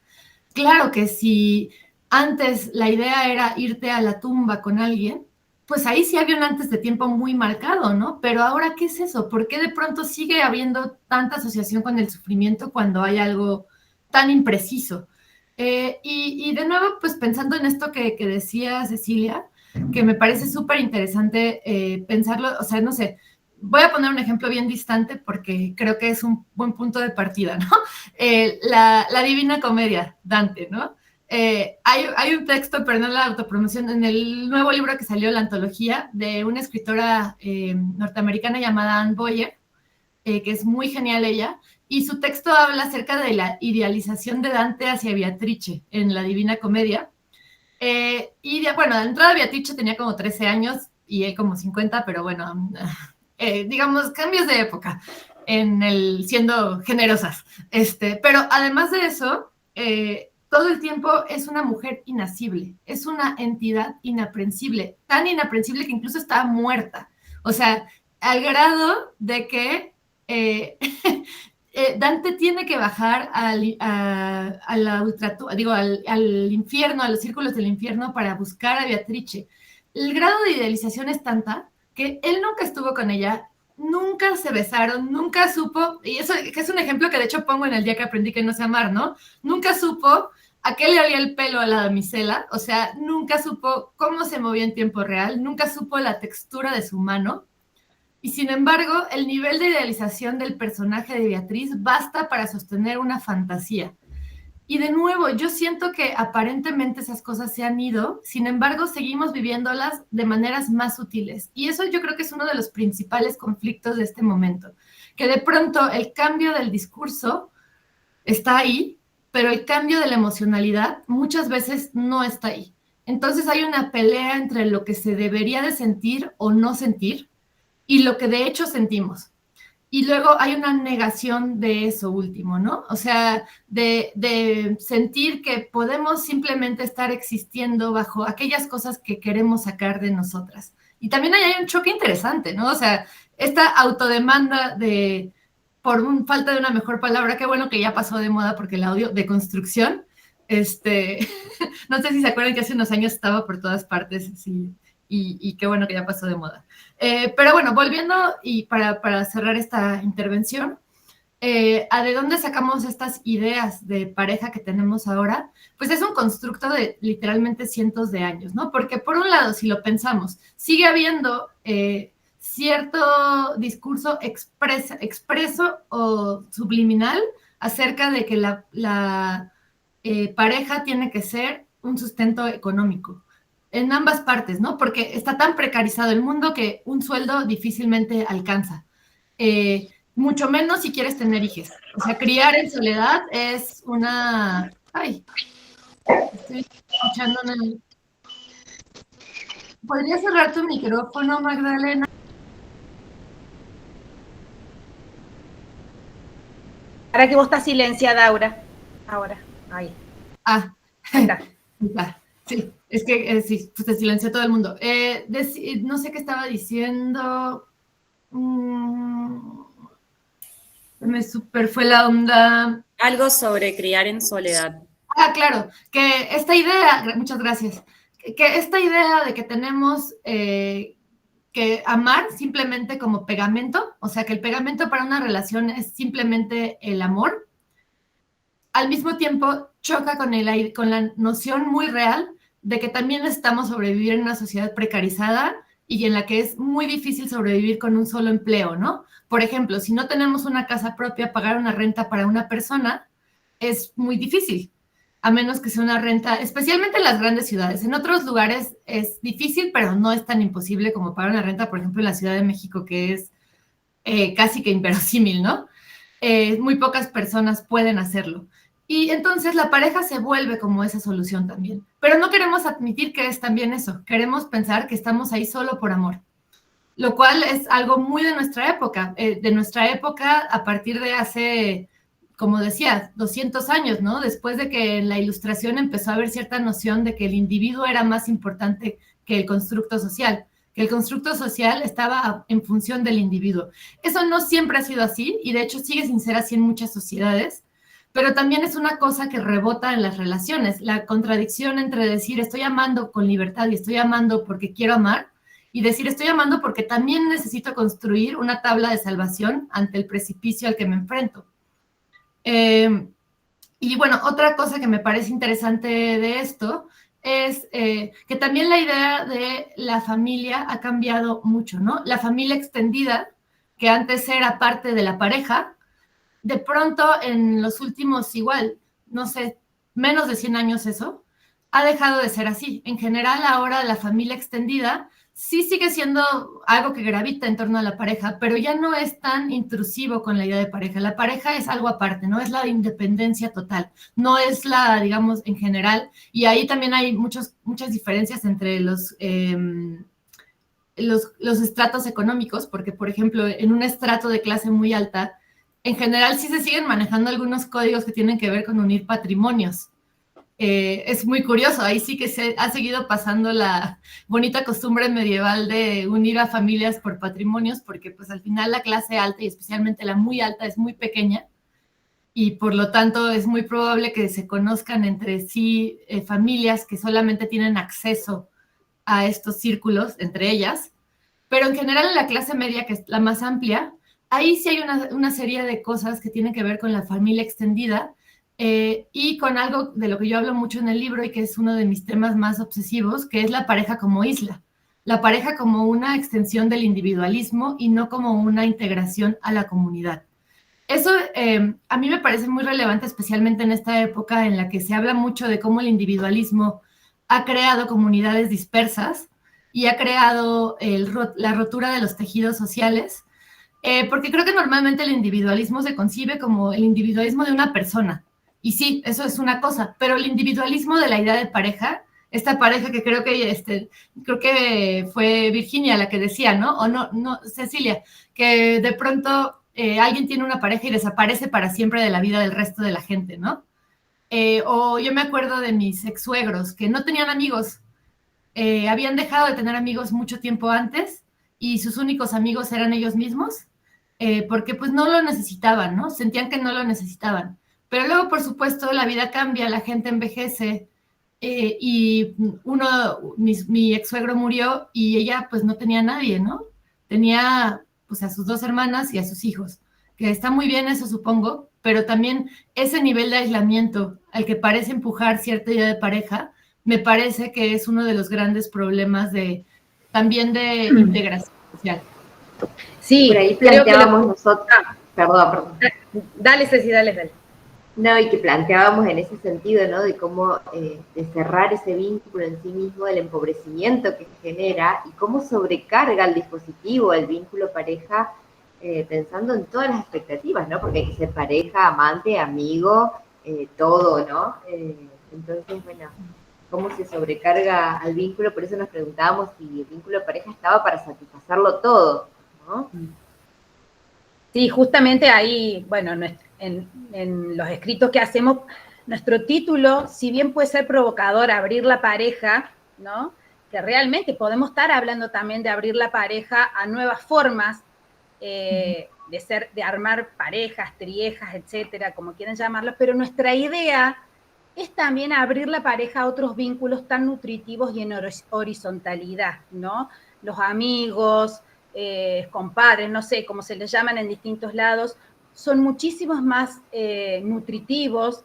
Claro que si antes la idea era irte a la tumba con alguien, pues ahí sí había un antes de tiempo muy marcado, ¿no? Pero ahora, ¿qué es eso? ¿Por qué de pronto sigue habiendo tanta asociación con el sufrimiento cuando hay algo tan impreciso? Y de nuevo, pues pensando en esto que decía Cecilia, que me parece súper interesante pensarlo, o sea, no sé, voy a poner un ejemplo bien distante porque creo que es un buen punto de partida, ¿no? La Divina Comedia, Dante, ¿no? Hay un texto, perdón la autopromoción, en el nuevo libro que salió, la antología, de una escritora norteamericana llamada Anne Boyer, que es muy genial ella, y su texto habla acerca de la idealización de Dante hacia Beatrice en la Divina Comedia. Bueno, de entrada Beatrice tenía como 13 años y él como 50, pero bueno, digamos, cambios de época, siendo generosas. Pero además de eso, todo el tiempo es una mujer inasible, es una entidad inaprensible, tan inaprensible que incluso está muerta. O sea, al grado de que Dante tiene que bajar al infierno, a los círculos del infierno para buscar a Beatrice. El grado de idealización es tanta que él nunca estuvo con ella, nunca se besaron, nunca supo, y eso que es un ejemplo que de hecho pongo en El día que aprendí que no sé amar, ¿no? Nunca supo a qué le olía el pelo a la damisela, o sea, nunca supo cómo se movía en tiempo real, nunca supo la textura de su mano, y sin embargo, el nivel de idealización del personaje de Beatriz basta para sostener una fantasía. Y de nuevo, yo siento que aparentemente esas cosas se han ido, sin embargo, seguimos viviéndolas de maneras más sutiles. Y eso yo creo que es uno de los principales conflictos de este momento, que de pronto el cambio del discurso está ahí, pero el cambio de la emocionalidad muchas veces no está ahí. Entonces hay una pelea entre lo que se debería de sentir o no sentir y lo que de hecho sentimos. Y luego hay una negación de eso último, ¿no? O sea, de sentir que podemos simplemente estar existiendo bajo aquellas cosas que queremos sacar de nosotras. Y también hay un choque interesante, ¿no? O sea, esta autodemanda falta de una mejor palabra, qué bueno que ya pasó de moda porque la odio, de construcción. No sé si se acuerdan que hace unos años estaba por todas partes, sí, y qué bueno que ya pasó de moda. Pero bueno, volviendo y para cerrar esta intervención, ¿a de dónde sacamos estas ideas de pareja que tenemos ahora? Pues es un constructo de literalmente cientos de años, ¿no? Porque por un lado, si lo pensamos, sigue habiendo cierto discurso expreso o subliminal acerca de que la pareja tiene que ser un sustento económico en ambas partes, ¿no? Porque está tan precarizado el mundo que un sueldo difícilmente alcanza. Mucho menos si quieres tener hijos. O sea, criar en soledad es una... Ay, estoy escuchando una... ¿Podrías cerrar tu micrófono, Magdalena? Para que vos estás silenciada, Aura. Ahora, ahí. Ah, ahí está. Sí, es que sí, pues te silenció todo el mundo. No sé qué estaba diciendo. Me super fue la onda. Algo sobre criar en soledad. Ah, claro, que esta idea, muchas gracias, que esta idea de que tenemos que amar simplemente como pegamento, o sea, que el pegamento para una relación es simplemente el amor, al mismo tiempo choca con la noción muy real de que también necesitamos sobrevivir en una sociedad precarizada y en la que es muy difícil sobrevivir con un solo empleo, ¿no? Por ejemplo, si no tenemos una casa propia, pagar una renta para una persona es muy difícil, a menos que sea una renta, especialmente en las grandes ciudades. En otros lugares es difícil, pero no es tan imposible como pagar una renta, por ejemplo, en la Ciudad de México, que es casi que inverosímil, ¿no? Muy pocas personas pueden hacerlo. Y entonces la pareja se vuelve como esa solución también. Pero no queremos admitir que es también eso. Queremos pensar que estamos ahí solo por amor. Lo cual es algo muy de nuestra época. De nuestra época a partir de hace, como decía, 200 años, ¿no? Después de que en la Ilustración empezó a haber cierta noción de que el individuo era más importante que el constructo social, que el constructo social estaba en función del individuo. Eso no siempre ha sido así y de hecho sigue sin ser así en muchas sociedades, pero también es una cosa que rebota en las relaciones, la contradicción entre decir estoy amando con libertad y estoy amando porque quiero amar, y decir estoy amando porque también necesito construir una tabla de salvación ante el precipicio al que me enfrento. Y bueno, otra cosa que me parece interesante de esto es que también la idea de la familia ha cambiado mucho, ¿no? La familia extendida, que antes era parte de la pareja, de pronto en los últimos igual, no sé, menos de 100 años eso, ha dejado de ser así. En general ahora la familia extendida sí sigue siendo algo que gravita en torno a la pareja, pero ya no es tan intrusivo con la idea de pareja. La pareja es algo aparte, no es la independencia total, no es la, digamos, en general, y ahí también hay muchas diferencias entre los estratos económicos, porque, por ejemplo, en un estrato de clase muy alta, en general sí se siguen manejando algunos códigos que tienen que ver con unir patrimonios. Es muy curioso, ahí sí que se ha seguido pasando la bonita costumbre medieval de unir a familias por patrimonios, porque pues al final la clase alta y especialmente la muy alta es muy pequeña y por lo tanto es muy probable que se conozcan entre sí familias que solamente tienen acceso a estos círculos entre ellas, pero en general en la clase media, que es la más amplia, ahí sí hay una serie de cosas que tienen que ver con la familia extendida y con algo de lo que yo hablo mucho en el libro y que es uno de mis temas más obsesivos, que es la pareja como isla. La pareja como una extensión del individualismo y no como una integración a la comunidad. Eso a mí me parece muy relevante, especialmente en esta época en la que se habla mucho de cómo el individualismo ha creado comunidades dispersas y ha creado la rotura de los tejidos sociales, porque creo que normalmente el individualismo se concibe como el individualismo de una persona. Y sí, eso es una cosa, pero el individualismo de la idea de pareja, esta pareja que creo que fue Virginia la que decía, ¿no? O no, Cecilia, que de pronto alguien tiene una pareja y desaparece para siempre de la vida del resto de la gente, ¿no? O yo me acuerdo de mis ex-suegros que no tenían amigos, habían dejado de tener amigos mucho tiempo antes y sus únicos amigos eran ellos mismos, porque pues no lo necesitaban, ¿no? Sentían que no lo necesitaban. Pero luego, por supuesto, la vida cambia, la gente envejece y mi ex-suegro murió y ella pues no tenía a nadie, ¿no? Tenía pues a sus dos hermanas y a sus hijos, que está muy bien eso supongo, pero también ese nivel de aislamiento al que parece empujar cierta idea de pareja, me parece que es uno de los grandes problemas también de integración social. Sí, por ahí planteábamos nosotros. Perdón. Dale, Ceci, dale. No, y que planteábamos en ese sentido, ¿no? De cómo de cerrar ese vínculo en sí mismo, del empobrecimiento que genera y cómo sobrecarga el dispositivo, el vínculo pareja, pensando en todas las expectativas, ¿no? Porque hay que ser pareja, amante, amigo, todo, ¿no? Entonces, bueno, cómo se sobrecarga al vínculo, por eso nos preguntábamos si el vínculo de pareja estaba para satisfacerlo todo, ¿no? Sí, justamente ahí, bueno, en los escritos que hacemos, nuestro título, si bien puede ser provocador, abrir la pareja, ¿no? Que realmente podemos estar hablando también de abrir la pareja a nuevas formas de armar parejas, triejas, etcétera, como quieran llamarlo, pero nuestra idea es también abrir la pareja a otros vínculos tan nutritivos y en horizontalidad, ¿no? Los amigos, compadres, no sé, como se les llaman en distintos lados, son muchísimos más nutritivos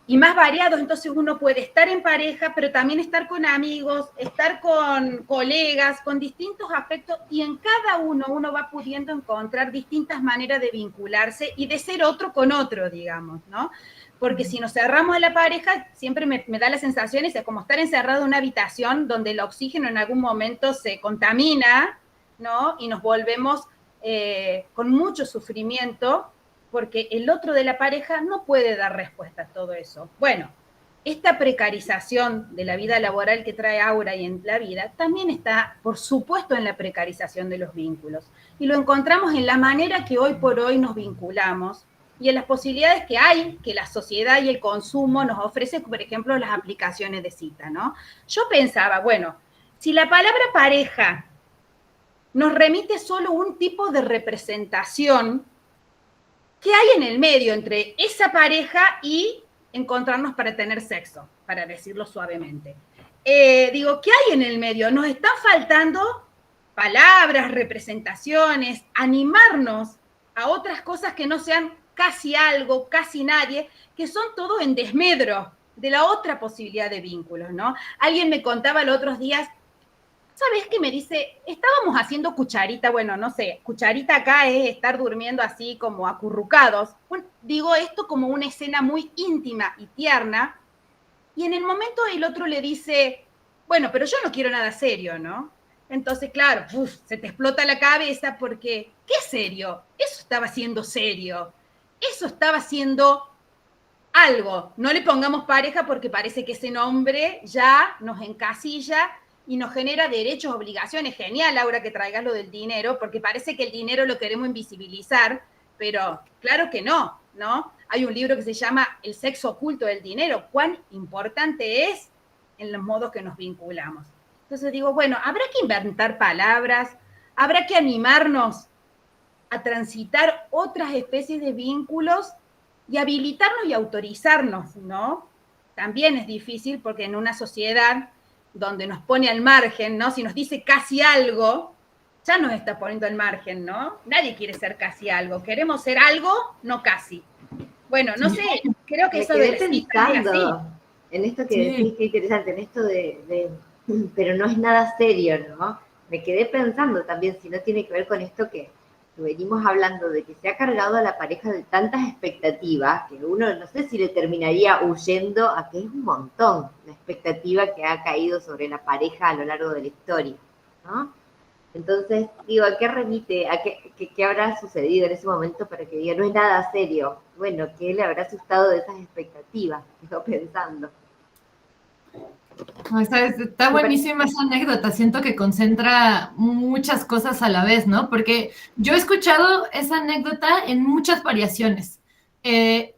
y más variados, entonces uno puede estar en pareja, pero también estar con amigos, estar con colegas, con distintos aspectos, y en cada uno va pudiendo encontrar distintas maneras de vincularse y de ser otro con otro, digamos, ¿no? Porque si nos cerramos en la pareja, siempre me da la sensación, es como estar encerrado en una habitación donde el oxígeno en algún momento se contamina, ¿no? Y nos volvemos con mucho sufrimiento, porque el otro de la pareja no puede dar respuesta a todo eso. Bueno, esta precarización de la vida laboral que trae Aura y en la vida también está, por supuesto, en la precarización de los vínculos. Y lo encontramos en la manera que hoy por hoy nos vinculamos y en las posibilidades que hay, que la sociedad y el consumo nos ofrece, por ejemplo, las aplicaciones de cita, ¿no? Yo pensaba, bueno, si la palabra pareja nos remite solo un tipo de representación, ¿qué hay en el medio entre esa pareja y encontrarnos para tener sexo? Para decirlo suavemente. Digo, ¿qué hay en el medio? Nos están faltando palabras, representaciones, animarnos a otras cosas que no sean casi algo, casi nadie, que son todo en desmedro de la otra posibilidad de vínculos, ¿no? Alguien me contaba los otros días, ¿sabes qué me dice? Estábamos haciendo cucharita, bueno, no sé, cucharita acá es estar durmiendo así como acurrucados. Bueno, digo esto como una escena muy íntima y tierna, y en el momento el otro le dice, bueno, pero yo no quiero nada serio, ¿no? Entonces, claro, se te explota la cabeza porque, ¿qué serio? Eso estaba siendo serio. Eso estaba siendo algo. No le pongamos pareja porque parece que ese nombre ya nos encasilla y nos genera derechos, obligaciones. Genial, Laura, que traigas lo del dinero, porque parece que el dinero lo queremos invisibilizar, pero claro que no, ¿no? Hay un libro que se llama El sexo oculto del dinero. ¿Cuán importante es en los modos que nos vinculamos? Entonces digo, bueno, habrá que inventar palabras, habrá que animarnos a transitar otras especies de vínculos y habilitarnos y autorizarnos, ¿no? También es difícil porque en una sociedad donde nos pone al margen, ¿no? Si nos dice casi algo, ya nos está poniendo al margen, ¿no? Nadie quiere ser casi algo. Queremos ser algo, no casi. Bueno, no sé, creo que eso de la cita es así. En esto que decís, qué interesante, en esto pero no es nada serio, ¿no? Me quedé pensando también, si no tiene que ver con esto que venimos hablando, de que se ha cargado a la pareja de tantas expectativas, que uno no sé si le terminaría huyendo a que es un montón la expectativa que ha caído sobre la pareja a lo largo de la historia, ¿no? Entonces, digo, ¿a qué remite? ¿A qué habrá sucedido en ese momento para que diga, no es nada serio? Bueno, ¿qué le habrá asustado de esas expectativas? Quedo pensando. Está buenísima esa anécdota, siento que concentra muchas cosas a la vez, ¿no? Porque yo he escuchado esa anécdota en muchas variaciones,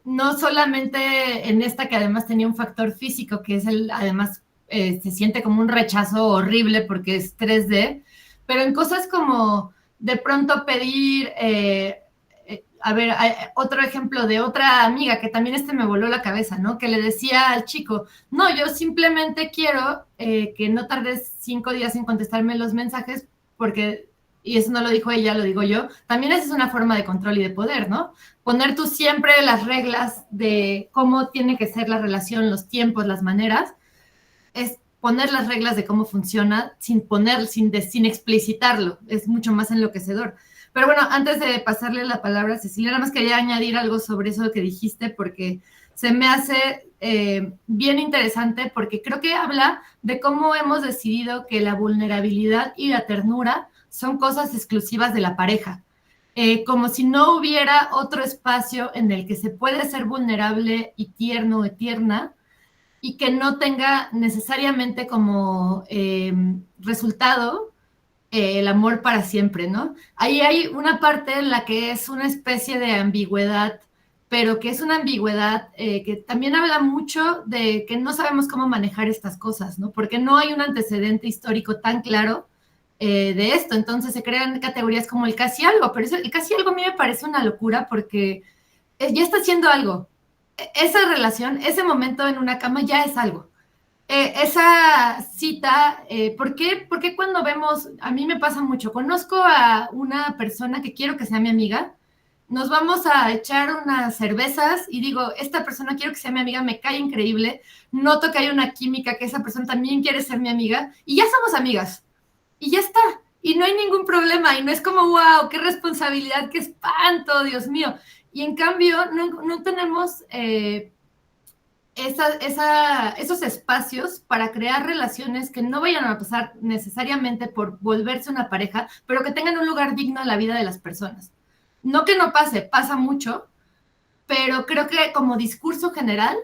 no solamente en esta que además tenía un factor físico, que es además se siente como un rechazo horrible porque es 3D, pero en cosas como de pronto pedir... a ver, otro ejemplo de otra amiga que también me voló la cabeza, ¿no? Que le decía al chico, no, yo simplemente quiero que no tardes 5 días en contestarme los mensajes porque, y eso no lo dijo ella, lo digo yo, también esa es una forma de control y de poder, ¿no? Poner tú siempre las reglas de cómo tiene que ser la relación, los tiempos, las maneras, es poner las reglas de cómo funciona sin explicitarlo, es mucho más enloquecedor. Pero bueno, antes de pasarle la palabra a Cecilia, nada más quería añadir algo sobre eso que dijiste, porque se me hace bien interesante, porque creo que habla de cómo hemos decidido que la vulnerabilidad y la ternura son cosas exclusivas de la pareja. Como si no hubiera otro espacio en el que se puede ser vulnerable y tierno o tierna, y que no tenga necesariamente como resultado el amor para siempre, ¿no? Ahí hay una parte en la que es una especie de ambigüedad, pero que es una ambigüedad que también habla mucho de que no sabemos cómo manejar estas cosas, ¿no? Porque no hay un antecedente histórico tan claro de esto. Entonces se crean categorías como el casi algo, pero el casi algo a mí me parece una locura porque ya está haciendo algo. Esa relación, ese momento en una cama ya es algo. Esa cita, ¿por qué cuando vemos, a mí me pasa mucho, conozco a una persona que quiero que sea mi amiga, nos vamos a echar unas cervezas y digo, esta persona quiero que sea mi amiga, me cae increíble, noto que hay una química, que esa persona también quiere ser mi amiga, y ya somos amigas, y ya está, y no hay ningún problema, y no es como, wow, qué responsabilidad, qué espanto, Dios mío, y en cambio no tenemos esos espacios para crear relaciones que no vayan a pasar necesariamente por volverse una pareja, pero que tengan un lugar digno en la vida de las personas. No que no pase, pasa mucho, pero creo que como discurso general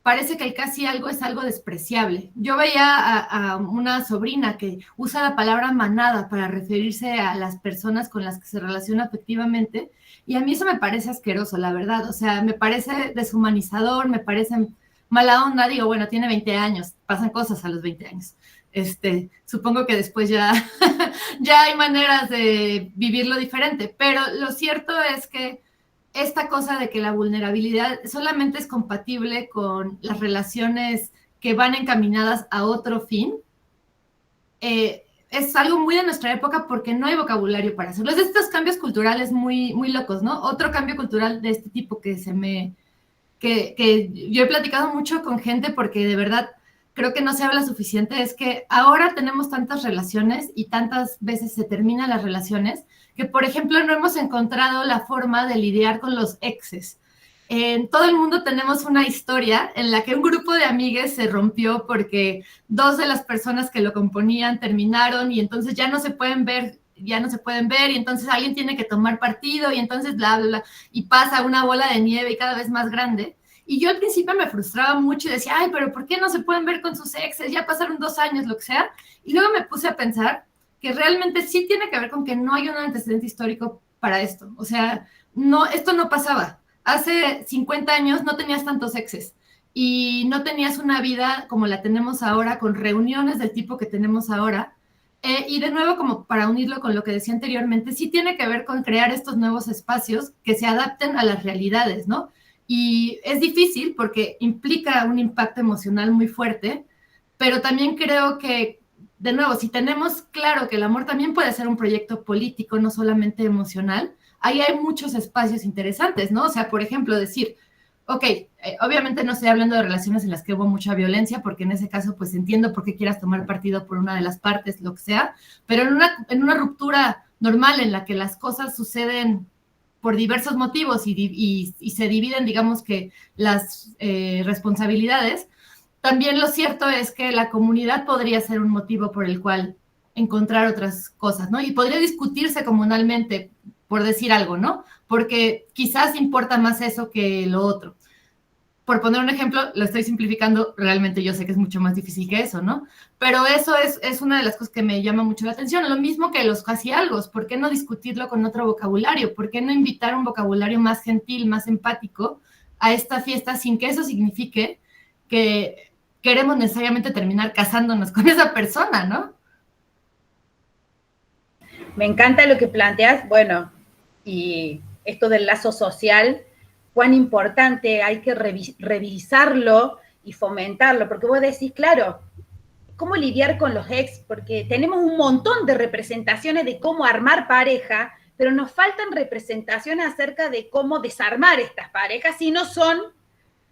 parece que el casi algo es algo despreciable. Yo veía a una sobrina que usa la palabra manada para referirse a las personas con las que se relaciona afectivamente, y a mí eso me parece asqueroso, la verdad. O sea, me parece deshumanizador, me parece mala onda. Digo, bueno, tiene 20 años, pasan cosas a los 20 años. Supongo que después ya, ya hay maneras de vivirlo diferente, pero lo cierto es que esta cosa de que la vulnerabilidad solamente es compatible con las relaciones que van encaminadas a otro fin, es algo muy de nuestra época porque no hay vocabulario para hacerlo. Es de estos cambios culturales muy, muy locos, ¿no? Otro cambio cultural de este tipo que yo he platicado mucho con gente porque de verdad creo que no se habla suficiente, es que ahora tenemos tantas relaciones y tantas veces se terminan las relaciones que, por ejemplo, no hemos encontrado la forma de lidiar con los exes. En todo el mundo tenemos una historia en la que un grupo de amigues se rompió porque dos de las personas que lo componían terminaron y entonces ya no se pueden ver y entonces alguien tiene que tomar partido y entonces bla, bla, bla, y pasa una bola de nieve y cada vez más grande. Y yo al principio me frustraba mucho y decía, ay, pero ¿por qué no se pueden ver con sus exes? Ya pasaron 2 años, lo que sea. Y luego me puse a pensar que realmente sí tiene que ver con que no hay un antecedente histórico para esto. O sea, no, esto no pasaba. Hace 50 años no tenías tantos exes y no tenías una vida como la tenemos ahora, con reuniones del tipo que tenemos ahora. Y de nuevo, como para unirlo con lo que decía anteriormente, sí tiene que ver con crear estos nuevos espacios que se adapten a las realidades, ¿no? Y es difícil porque implica un impacto emocional muy fuerte, pero también creo que, de nuevo, si tenemos claro que el amor también puede ser un proyecto político, no solamente emocional, ahí hay muchos espacios interesantes, ¿no? O sea, por ejemplo, decir, ok, obviamente no estoy hablando de relaciones en las que hubo mucha violencia, porque en ese caso, pues entiendo por qué quieras tomar partido por una de las partes, lo que sea, pero en una ruptura normal en la que las cosas suceden por diversos motivos y se dividen, digamos que, las responsabilidades, también lo cierto es que la comunidad podría ser un motivo por el cual encontrar otras cosas, ¿no? Y podría discutirse comunalmente, por decir algo, ¿no? Porque quizás importa más eso que lo otro. Por poner un ejemplo, lo estoy simplificando, realmente yo sé que es mucho más difícil que eso, ¿no? Pero eso es una de las cosas que me llama mucho la atención. Lo mismo que los casi algo, ¿por qué no discutirlo con otro vocabulario? ¿Por qué no invitar un vocabulario más gentil, más empático a esta fiesta sin que eso signifique que queremos necesariamente terminar casándonos con esa persona, ¿no? Me encanta lo que planteas, bueno, y esto del lazo social, cuán importante hay que revisarlo y fomentarlo, porque vos decís, claro, ¿cómo lidiar con los ex? Porque tenemos un montón de representaciones de cómo armar pareja, pero nos faltan representaciones acerca de cómo desarmar estas parejas, si no son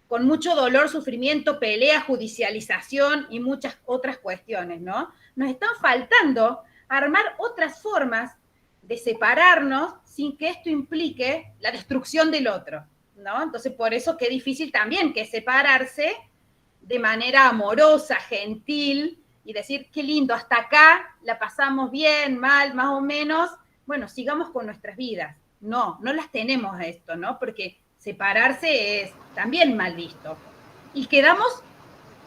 con mucho dolor, sufrimiento, pelea, judicialización y muchas otras cuestiones, ¿no? Nos están faltando armar otras formas de separarnos sin que esto implique la destrucción del otro, ¿no? Entonces, por eso qué difícil también que separarse de manera amorosa, gentil, y decir, qué lindo, hasta acá la pasamos bien, mal, más o menos, bueno, sigamos con nuestras vidas. No las tenemos a esto, ¿no? Porque separarse es también mal visto. Y quedamos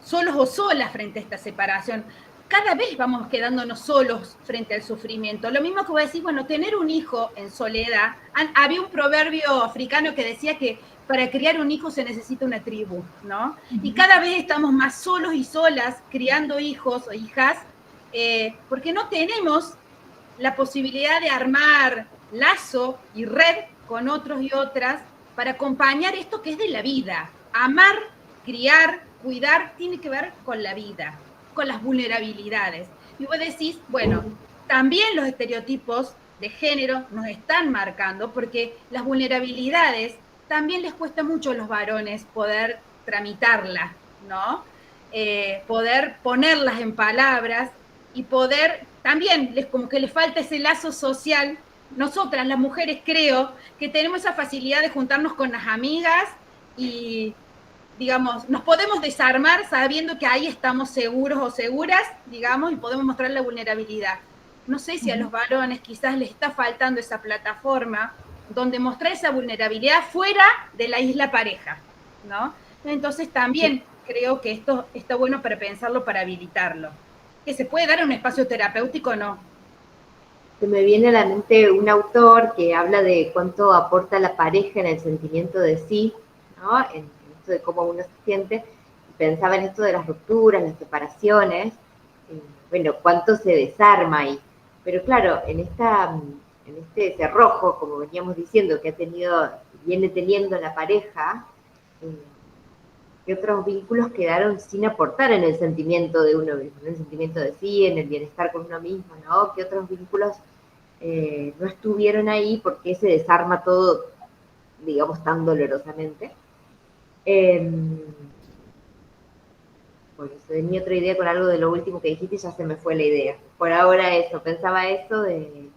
solos o solas frente a esta separación. Cada vez vamos quedándonos solos frente al sufrimiento. Lo mismo que voy a decir, bueno, tener un hijo en soledad. Había un proverbio africano que decía que para criar un hijo se necesita una tribu, ¿no? Y cada vez estamos más solos y solas criando hijos o hijas, porque no tenemos la posibilidad de armar lazo y red con otros y otras para acompañar esto que es de la vida. Amar, criar, cuidar, tiene que ver con la vida, con las vulnerabilidades. Y vos decís, bueno, también los estereotipos de género nos están marcando, porque las vulnerabilidades también les cuesta mucho a los varones poder tramitarlas, ¿no? Poder ponerlas en palabras y poder, también como que les falta ese lazo social. Nosotras, las mujeres, creo que tenemos esa facilidad de juntarnos con las amigas y, digamos, nos podemos desarmar sabiendo que ahí estamos seguros o seguras, digamos, y podemos mostrar la vulnerabilidad. No sé si a los varones quizás les está faltando esa plataforma donde mostrar esa vulnerabilidad fuera de la isla pareja, ¿no? Entonces también creo que esto está bueno para pensarlo, para habilitarlo. ¿Que se puede dar en un espacio terapéutico o no? Se me viene a la mente un autor que habla de cuánto aporta la pareja en el sentimiento de sí, ¿no? En esto de cómo uno se siente. Pensaba en esto de las rupturas, las separaciones, bueno, cuánto se desarma ahí. Pero claro, en este cerrojo, como veníamos diciendo, que viene teniendo la pareja, ¿qué otros vínculos quedaron sin aportar en el sentimiento de uno mismo, en el sentimiento de sí, en el bienestar con uno mismo, ¿no? ¿Qué otros vínculos no estuvieron ahí? Porque se desarma todo, digamos, tan dolorosamente. Bueno, se tenía otra idea con algo de lo último que dijiste y ya se me fue la idea. Por ahora eso, pensaba eso de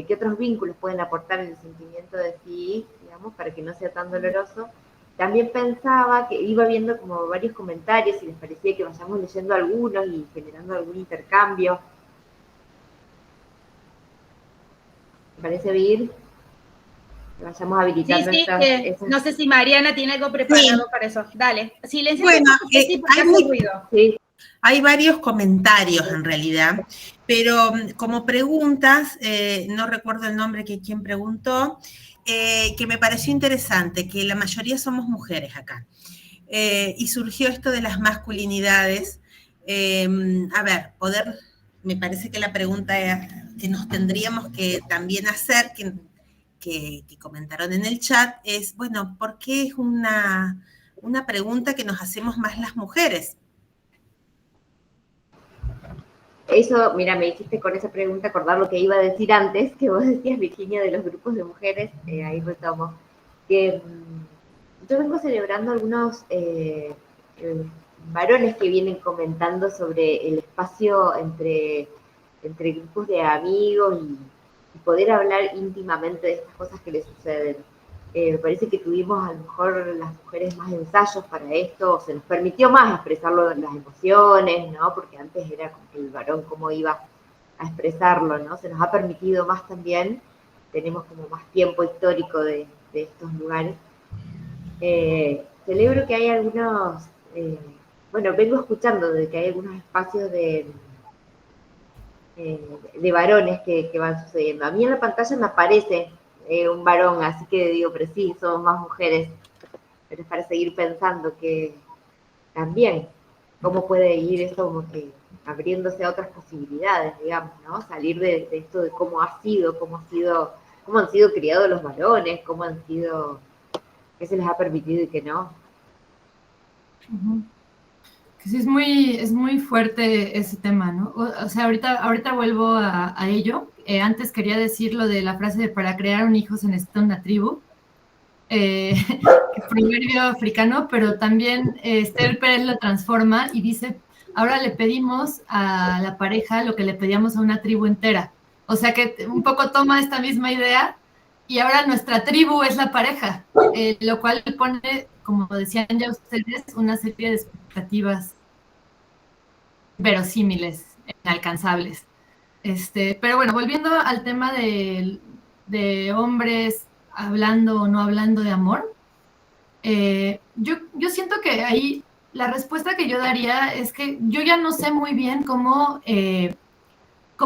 qué otros vínculos pueden aportar en el sentimiento de sí, digamos, para que no sea tan doloroso. También pensaba que iba viendo como varios comentarios y les parecía que vayamos leyendo algunos y generando algún intercambio. ¿Me parece bien? Que vayamos habilitando esas... No sé si Mariana tiene algo preparado para eso. Dale, silencio. Bueno, hay ruido. Sí. Hay varios comentarios en realidad, pero como preguntas, no recuerdo el nombre que quien preguntó, que me pareció interesante, que la mayoría somos mujeres acá. Y surgió esto de las masculinidades. A ver, me parece que la pregunta que nos tendríamos que también hacer, que comentaron en el chat, es, bueno, ¿por qué es una pregunta que nos hacemos más las mujeres? Eso, mira, me hiciste con esa pregunta acordar lo que iba a decir antes, que vos decías, Virginia, de los grupos de mujeres, ahí retomo, que yo vengo celebrando algunos varones que vienen comentando sobre el espacio entre grupos de amigos y poder hablar íntimamente de estas cosas que les suceden. Me parece que tuvimos a lo mejor las mujeres más ensayos para esto, se nos permitió más expresarlo en las emociones, ¿no? Porque antes era como que el varón cómo iba a expresarlo, ¿no? Se nos ha permitido más también, tenemos como más tiempo histórico de estos lugares. Celebro que hay algunos, bueno, vengo escuchando de que hay algunos espacios de varones que van sucediendo. A mí en la pantalla me aparece un varón, así que digo, pero sí, somos más mujeres, pero es para seguir pensando que también, cómo puede ir esto como que abriéndose a otras posibilidades, digamos, ¿no? Salir de esto de cómo han sido criados los varones, cómo han sido, qué se les ha permitido y qué no. Sí, es muy fuerte ese tema, ¿no? O sea, ahorita vuelvo a ello. Antes quería decir lo de la frase de para crear un hijo se necesita una tribu, proverbio africano, pero también Esther Pérez lo transforma y dice, ahora le pedimos a la pareja lo que le pedíamos a una tribu entera. O sea que un poco toma esta misma idea y ahora nuestra tribu es la pareja, lo cual pone, como decían ya ustedes, una serie de expectativas verosímiles, inalcanzables. Pero bueno, volviendo al tema de hombres hablando o no hablando de amor, yo siento que ahí la respuesta que yo daría es que yo ya no sé muy bien cómo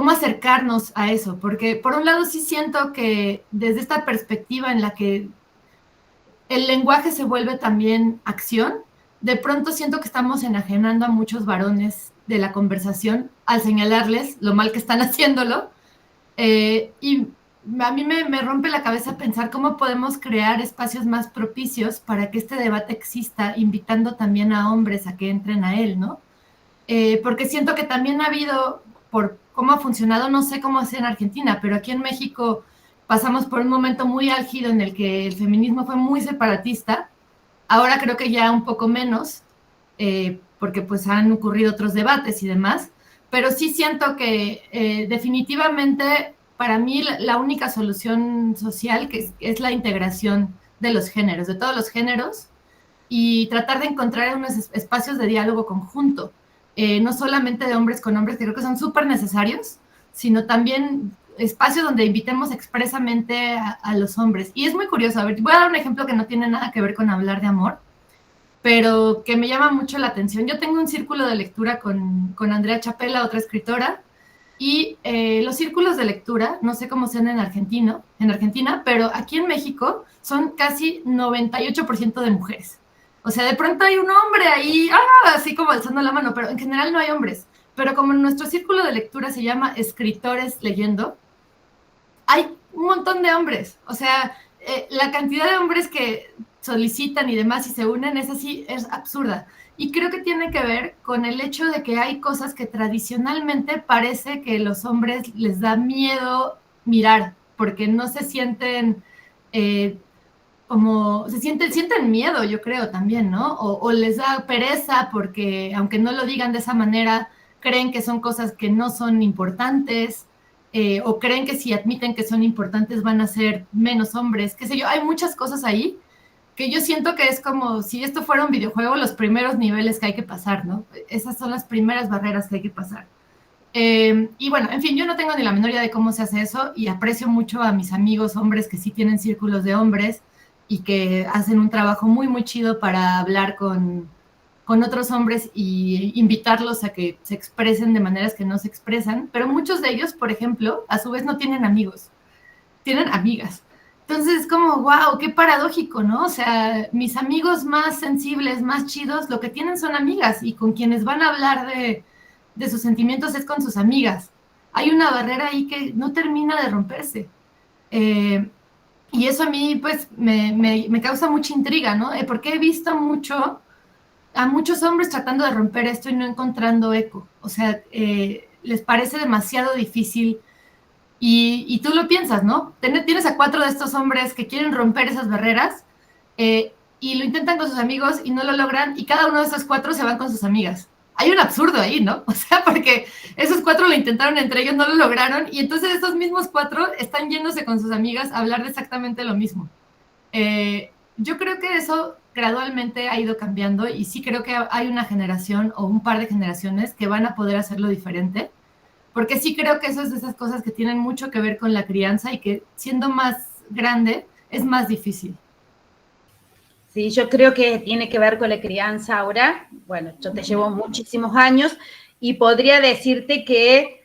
acercarnos a eso, porque por un lado sí siento que desde esta perspectiva en la que el lenguaje se vuelve también acción, de pronto siento que estamos enajenando a muchos varones de la conversación al señalarles lo mal que están haciéndolo, Y a mí me rompe la cabeza pensar cómo podemos crear espacios más propicios para que este debate exista, invitando también a hombres a que entren a él, ¿no? Porque siento que también ha habido, por cómo ha funcionado, no sé cómo es en Argentina, pero aquí en México pasamos por un momento muy álgido en el que el feminismo fue muy separatista. Ahora creo que ya un poco menos, porque pues han ocurrido otros debates y demás, pero sí siento que definitivamente para mí la única solución social que es la integración de los géneros, de todos los géneros, y tratar de encontrar unos espacios de diálogo conjunto, no solamente de hombres con hombres, que creo que son súper necesarios, sino también espacios donde invitemos expresamente a los hombres. Y es muy curioso, a ver, voy a dar un ejemplo que no tiene nada que ver con hablar de amor, pero que me llama mucho la atención. Yo tengo un círculo de lectura con Andrea Chapela, otra escritora, y los círculos de lectura, no sé cómo sean en Argentina, pero aquí en México son casi 98% de mujeres. O sea, de pronto hay un hombre ahí, así como alzando la mano, pero en general no hay hombres. Pero como nuestro círculo de lectura se llama Escritores Leyendo, hay un montón de hombres. O sea, la cantidad de hombres que solicitan y demás y se unen es así, es absurda. Y creo que tiene que ver con el hecho de que hay cosas que tradicionalmente parece que los hombres les da miedo mirar, porque no se sienten como, sienten miedo, yo creo también, ¿no? O les da pereza porque, aunque no lo digan de esa manera, creen que son cosas que no son importantes, o creen que si admiten que son importantes van a ser menos hombres, qué sé yo, hay muchas cosas ahí que yo siento que es como si esto fuera un videojuego, los primeros niveles que hay que pasar, ¿no? Esas son las primeras barreras que hay que pasar. Y bueno, en fin, yo no tengo ni la menor idea de cómo se hace eso y aprecio mucho a mis amigos hombres que sí tienen círculos de hombres y que hacen un trabajo muy, muy chido para hablar con otros hombres y invitarlos a que se expresen de maneras que no se expresan, pero muchos de ellos, por ejemplo, a su vez no tienen amigos, tienen amigas. Entonces es como, wow, qué paradójico, ¿no? O sea, mis amigos más sensibles, más chidos, lo que tienen son amigas y con quienes van a hablar de sus sentimientos es con sus amigas. Hay una barrera ahí que no termina de romperse. Eh, y eso a mí, pues, me causa mucha intriga, ¿no? Porque he visto mucho a muchos hombres tratando de romper esto y no encontrando eco. O sea, les parece demasiado difícil y tú lo piensas, ¿no? Tienes a 4 de estos hombres que quieren romper esas barreras y lo intentan con sus amigos y no lo logran y cada uno de esos 4 se van con sus amigas. Hay un absurdo ahí, ¿no? O sea, porque esos 4 lo intentaron entre ellos, no lo lograron y entonces estos mismos 4 están yéndose con sus amigas a hablar de exactamente lo mismo. Yo creo que eso gradualmente ha ido cambiando y sí creo que hay una generación o un par de generaciones que van a poder hacerlo diferente, porque sí creo que eso es de esas cosas que tienen mucho que ver con la crianza y que siendo más grande es más difícil. Sí, yo creo que tiene que ver con la crianza ahora. Bueno, yo te llevo muchísimos años y podría decirte que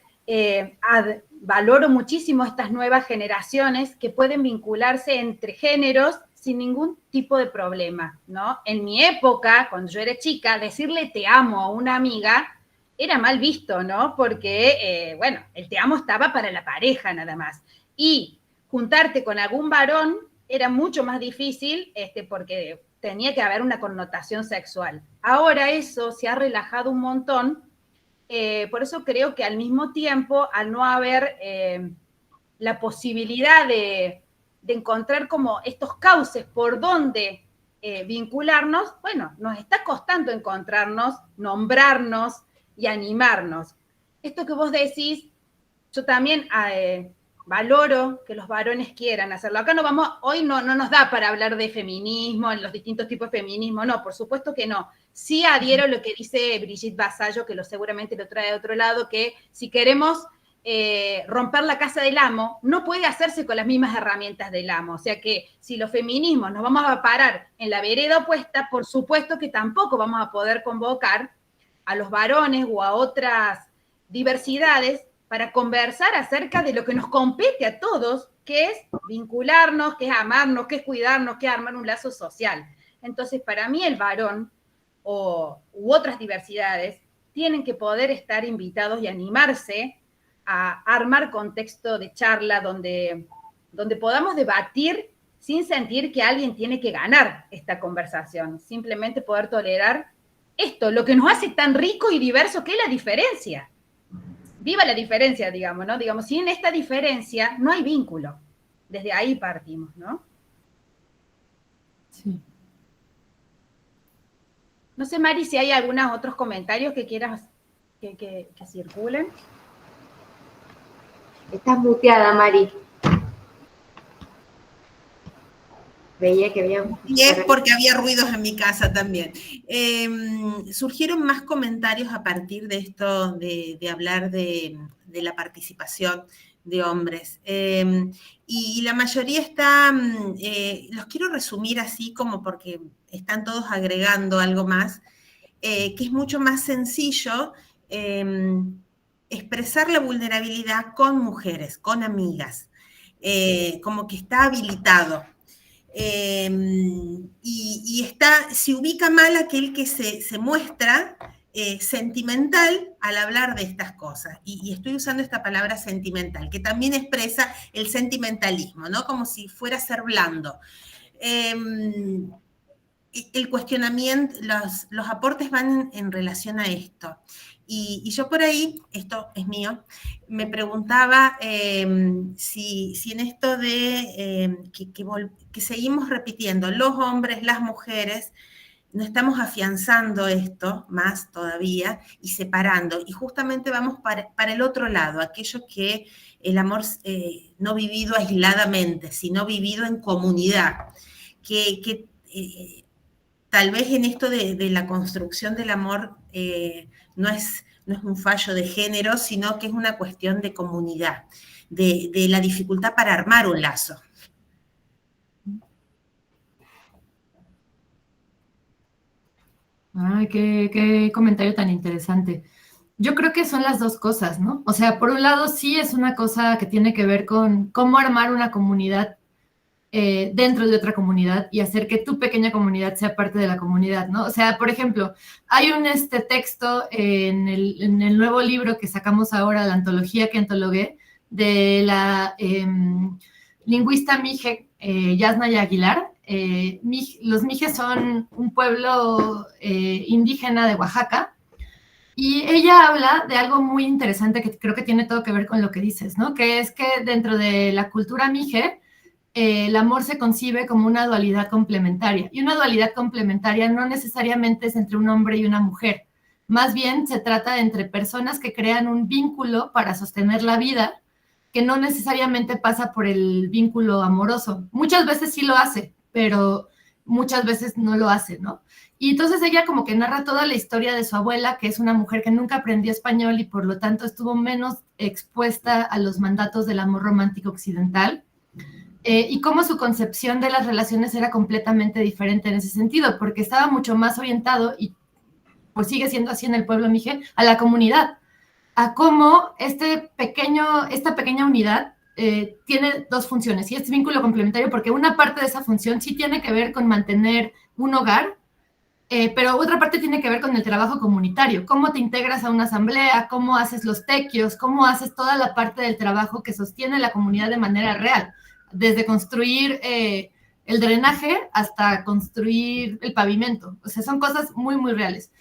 valoro muchísimo estas nuevas generaciones que pueden vincularse entre géneros sin ningún tipo de problema, ¿no? En mi época, cuando yo era chica, decirle te amo a una amiga era mal visto, ¿no? Porque, bueno, el te amo estaba para la pareja nada más. Y juntarte con algún varón era mucho más difícil porque tenía que haber una connotación sexual. Ahora eso se ha relajado un montón, por eso creo que al mismo tiempo, al no haber la posibilidad de encontrar como estos cauces por donde vincularnos, bueno, nos está costando encontrarnos, nombrarnos y animarnos. Esto que vos decís, yo también valoro que los varones quieran hacerlo. Acá hoy no nos da para hablar de feminismo, en los distintos tipos de feminismo, no, por supuesto que no. Sí adhiero a lo que dice Brigitte Vasallo, que seguramente lo trae de otro lado, que si queremos romper la casa del amo, no puede hacerse con las mismas herramientas del amo. O sea que si los feminismos nos vamos a parar en la vereda opuesta, por supuesto que tampoco vamos a poder convocar a los varones o a otras diversidades para conversar acerca de lo que nos compete a todos, que es vincularnos, que es amarnos, que es cuidarnos, que es armar un lazo social. Entonces, para mí el varón u otras diversidades tienen que poder estar invitados y animarse a armar contexto de charla donde podamos debatir sin sentir que alguien tiene que ganar esta conversación, simplemente poder tolerar esto, lo que nos hace tan rico y diverso, que es la diferencia. Viva la diferencia, digamos, ¿no? Digamos, sin esta diferencia no hay vínculo. Desde ahí partimos, ¿no? Sí. No sé, Mari, si hay algunos otros comentarios que quieras que circulen. Estás muteada, Mari. Veía que había... Y es porque había ruidos en mi casa también. Surgieron más comentarios a partir de esto, de hablar de la participación de hombres. Y la mayoría está, los quiero resumir así como porque están todos agregando algo más, que es mucho más sencillo expresar la vulnerabilidad con mujeres, con amigas, como que está habilitado. Y se ubica mal aquel que se muestra sentimental al hablar de estas cosas. Y estoy usando esta palabra sentimental, que también expresa el sentimentalismo, ¿no? Como si fuera ser blando. El cuestionamiento, los aportes van en relación a esto. Y yo por ahí, esto es mío, me preguntaba si en esto de que seguimos repitiendo, los hombres, las mujeres, no estamos afianzando esto más todavía y separando. Y justamente vamos para el otro lado, aquello que el amor no vivido aisladamente, sino vivido en comunidad, que tal vez en esto de la construcción del amor no es un fallo de género, sino que es una cuestión de comunidad, de la dificultad para armar un lazo. Ay, qué comentario tan interesante. Yo creo que son las dos cosas, ¿no? O sea, por un lado sí es una cosa que tiene que ver con cómo armar una comunidad dentro de otra comunidad y hacer que tu pequeña comunidad sea parte de la comunidad, ¿no? O sea, por ejemplo, hay un texto en el nuevo libro que sacamos ahora, la antología que antologué, de la lingüista mije Yasnaya Aguilar. Los mijes son un pueblo indígena de Oaxaca, y ella habla de algo muy interesante que creo que tiene todo que ver con lo que dices, ¿no? Que es que dentro de la cultura mije, el amor se concibe como una dualidad complementaria. Y una dualidad complementaria no necesariamente es entre un hombre y una mujer. Más bien se trata entre personas que crean un vínculo para sostener la vida, que no necesariamente pasa por el vínculo amoroso. Muchas veces sí lo hace, pero muchas veces no lo hace, ¿no? Y entonces ella como que narra toda la historia de su abuela, que es una mujer que nunca aprendió español y por lo tanto estuvo menos expuesta a los mandatos del amor romántico occidental. Y cómo su concepción de las relaciones era completamente diferente en ese sentido, porque estaba mucho más orientado, y pues sigue siendo así en el pueblo mije, a la comunidad, a cómo esta pequeña unidad tiene dos funciones, y es vínculo complementario, porque una parte de esa función sí tiene que ver con mantener un hogar, pero otra parte tiene que ver con el trabajo comunitario, cómo te integras a una asamblea, cómo haces los tequios, cómo haces toda la parte del trabajo que sostiene la comunidad de manera real, desde construir el drenaje hasta construir el pavimento. O sea, son cosas muy, muy reales.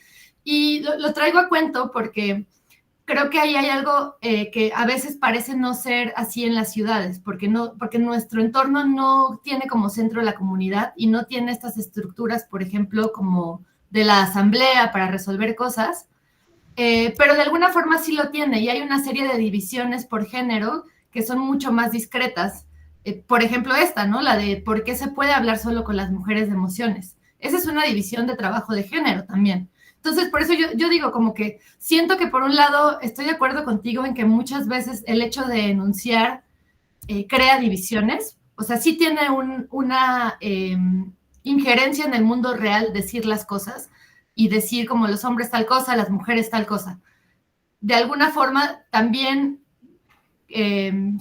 Y lo traigo a cuento porque creo que ahí hay algo que a veces parece no ser así en las ciudades, porque nuestro entorno no tiene como centro la comunidad y no tiene estas estructuras, por ejemplo, como de la asamblea para resolver cosas, pero de alguna forma sí lo tiene, y hay una serie de divisiones por género que son mucho más discretas. Por ejemplo, esta, ¿no? La de por qué se puede hablar solo con las mujeres de emociones. Esa es una división de trabajo de género también. Entonces, por eso yo digo como que siento que por un lado estoy de acuerdo contigo en que muchas veces el hecho de enunciar crea divisiones. O sea, sí tiene una injerencia en el mundo real decir las cosas y decir como los hombres tal cosa, las mujeres tal cosa. De alguna forma también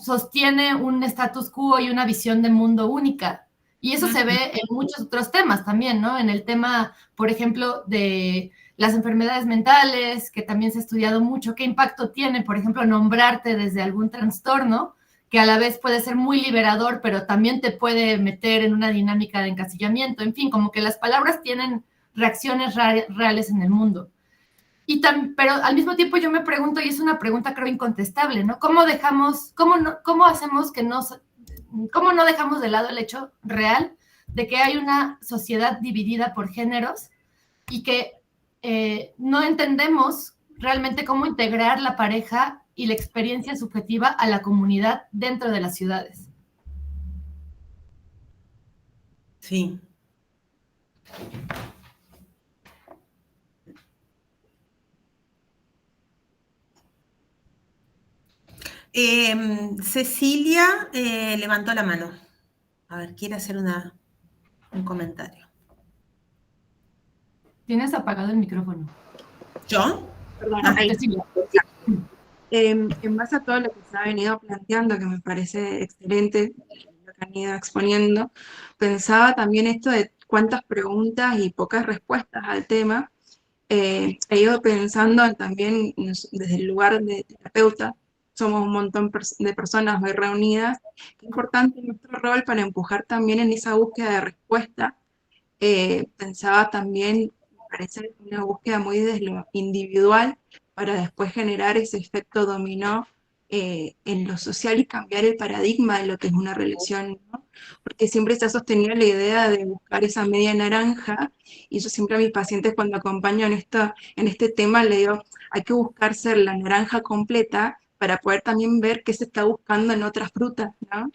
sostiene un status quo y una visión de mundo única, Y eso se ve en muchos otros temas también, ¿no? En el tema, por ejemplo, de las enfermedades mentales, que también se ha estudiado mucho, qué impacto tiene, por ejemplo, nombrarte desde algún trastorno, que a la vez puede ser muy liberador, pero también te puede meter en una dinámica de encasillamiento. En fin, como que las palabras tienen reacciones reales en el mundo. Pero al mismo tiempo yo me pregunto, y es una pregunta creo incontestable, ¿no? ¿Cómo hacemos que cómo no dejamos de lado el hecho real de que hay una sociedad dividida por géneros y que no entendemos realmente cómo integrar la pareja y la experiencia subjetiva a la comunidad dentro de las ciudades? Sí. Cecilia levantó la mano. A ver, quiere hacer un comentario. Tienes apagado el micrófono. ¿Yo? Perdón, ahí. En base a todo lo que se ha venido planteando, que me parece excelente, lo que han ido exponiendo, pensaba también esto de cuántas preguntas y pocas respuestas al tema. He ido pensando también desde el lugar de terapeuta, somos un montón de personas hoy reunidas, qué importante es nuestro rol para empujar también en esa búsqueda de respuesta. Pensaba también, me parece una búsqueda muy desde lo individual para después generar ese efecto dominó en lo social y cambiar el paradigma de lo que es una relación, ¿no? Porque siempre se ha sostenido la idea de buscar esa media naranja, y yo siempre a mis pacientes cuando acompaño en este tema le digo, hay que buscar ser la naranja completa para poder también ver qué se está buscando en otras frutas, ¿no?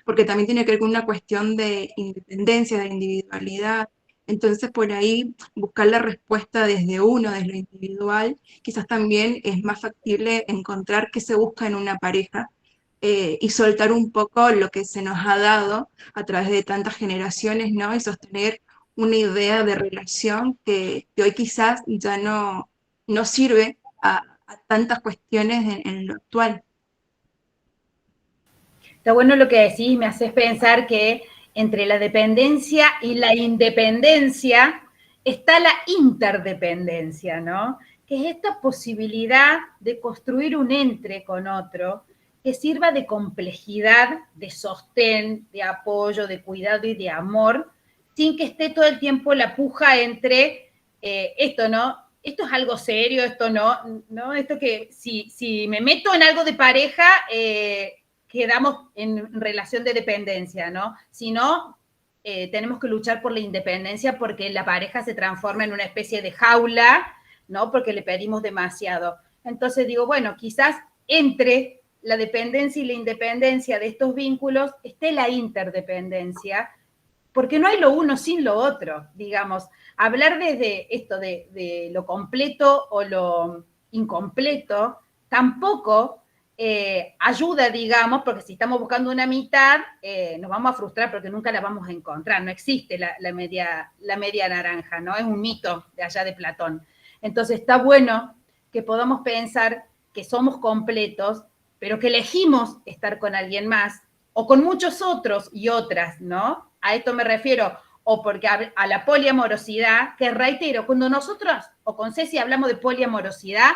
Porque también tiene que ver con una cuestión de independencia, de individualidad. Entonces, por ahí, buscar la respuesta desde uno, desde lo individual, quizás también es más factible encontrar qué se busca en una pareja y soltar un poco lo que se nos ha dado a través de tantas generaciones, ¿no? Y sostener una idea de relación que hoy quizás ya no sirve a tantas cuestiones en lo actual. Está bueno lo que decís, me haces pensar que entre la dependencia y la independencia está la interdependencia, ¿no? Que es esta posibilidad de construir un entre con otro que sirva de complejidad, de sostén, de apoyo, de cuidado y de amor, sin que esté todo el tiempo la puja entre esto, ¿no? Esto es algo serio, esto no, esto que si me meto en algo de pareja, quedamos en relación de dependencia, ¿no? Si no, tenemos que luchar por la independencia porque la pareja se transforma en una especie de jaula, ¿no? Porque le pedimos demasiado. Entonces digo, bueno, quizás entre la dependencia y la independencia de estos vínculos esté la interdependencia, porque no hay lo uno sin lo otro, digamos. Hablar desde esto de lo completo o lo incompleto tampoco ayuda, digamos, porque si estamos buscando una mitad, nos vamos a frustrar porque nunca la vamos a encontrar. No existe la media naranja, ¿no? Es un mito de allá de Platón. Entonces está bueno que podamos pensar que somos completos, pero que elegimos estar con alguien más o con muchos otros y otras, ¿no? A esto me refiero, o porque a la poliamorosidad, que reitero, cuando nosotros o con Ceci hablamos de poliamorosidad,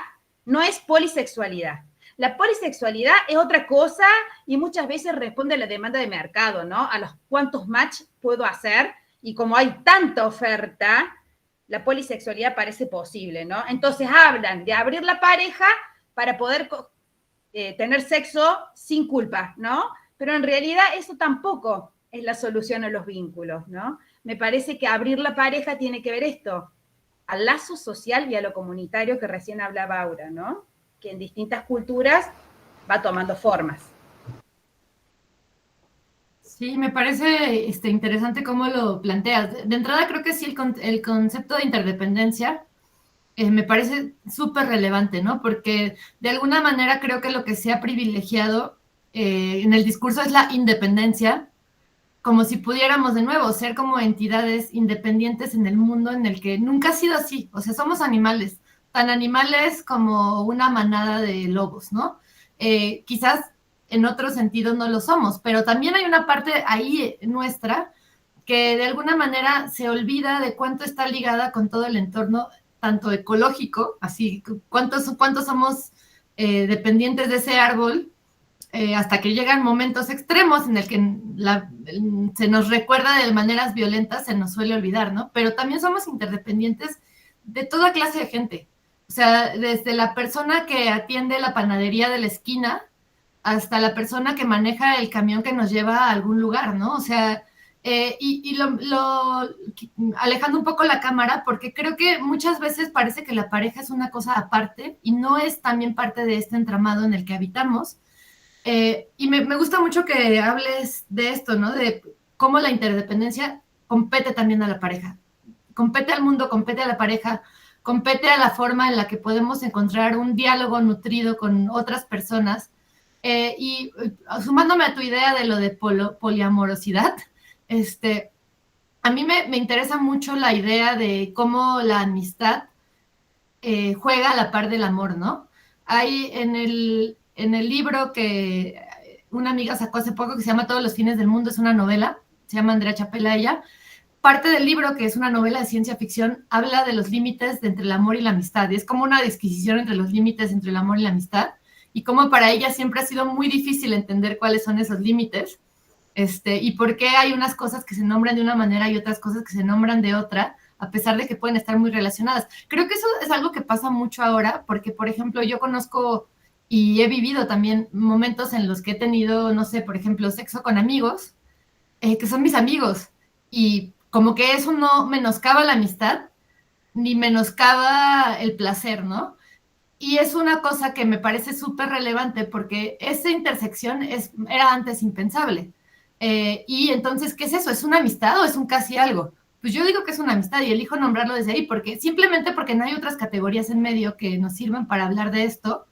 no es polisexualidad. La polisexualidad es otra cosa y muchas veces responde a la demanda de mercado, ¿no? A los cuántos match puedo hacer, y como hay tanta oferta, la polisexualidad parece posible, ¿no? Entonces hablan de abrir la pareja para poder tener sexo sin culpa, ¿no? Pero en realidad eso tampoco es la solución a los vínculos, ¿no? Me parece que abrir la pareja tiene que ver esto, al lazo social y a lo comunitario que recién hablaba Aura, ¿no? Que en distintas culturas va tomando formas. Sí, me parece interesante cómo lo planteas. De entrada creo que sí, el concepto de interdependencia me parece súper relevante, ¿no? Porque de alguna manera creo que lo que se ha privilegiado en el discurso es la independencia, como si pudiéramos de nuevo ser como entidades independientes en el mundo en el que nunca ha sido así. O sea, somos animales, tan animales como una manada de lobos, ¿no? Quizás en otros sentidos no lo somos, pero también hay una parte ahí nuestra que de alguna manera se olvida de cuánto está ligada con todo el entorno, tanto ecológico, así, cuántos somos dependientes de ese árbol, hasta que llegan momentos extremos en el que se nos recuerda de maneras violentas, se nos suele olvidar, ¿no? Pero también somos interdependientes de toda clase de gente. O sea, desde la persona que atiende la panadería de la esquina hasta la persona que maneja el camión que nos lleva a algún lugar, ¿no? O sea, alejando un poco la cámara, porque creo que muchas veces parece que la pareja es una cosa aparte y no es también parte de este entramado en el que habitamos. Y me gusta mucho que hables de esto, ¿no? De cómo la interdependencia compete también a la pareja. Compete al mundo, compete a la pareja, compete a la forma en la que podemos encontrar un diálogo nutrido con otras personas. Y sumándome a tu idea de lo de poliamorosidad, a mí me interesa mucho la idea de cómo la amistad juega a la par del amor, ¿no? Hay en el libro que una amiga sacó hace poco que se llama Todos los fines del mundo, es una novela, se llama Andrea Chapela ella. Parte del libro, que es una novela de ciencia ficción, habla de los límites entre el amor y la amistad. Y es como una disquisición entre los límites entre el amor y la amistad. Y cómo para ella siempre ha sido muy difícil entender cuáles son esos límites. Y por qué hay unas cosas que se nombran de una manera y otras cosas que se nombran de otra, a pesar de que pueden estar muy relacionadas. Creo que eso es algo que pasa mucho ahora, porque, por ejemplo, yo conozco y he vivido también momentos en los que he tenido, no sé, por ejemplo, sexo con amigos, que son mis amigos, y como que eso no menoscaba la amistad, ni menoscaba el placer, ¿no? Y es una cosa que me parece súper relevante, porque esa intersección era antes impensable. Y entonces, ¿qué es eso? ¿Es una amistad o es un casi algo? Pues yo digo que es una amistad y elijo nombrarlo desde ahí, simplemente porque no hay otras categorías en medio que nos sirvan para hablar de esto,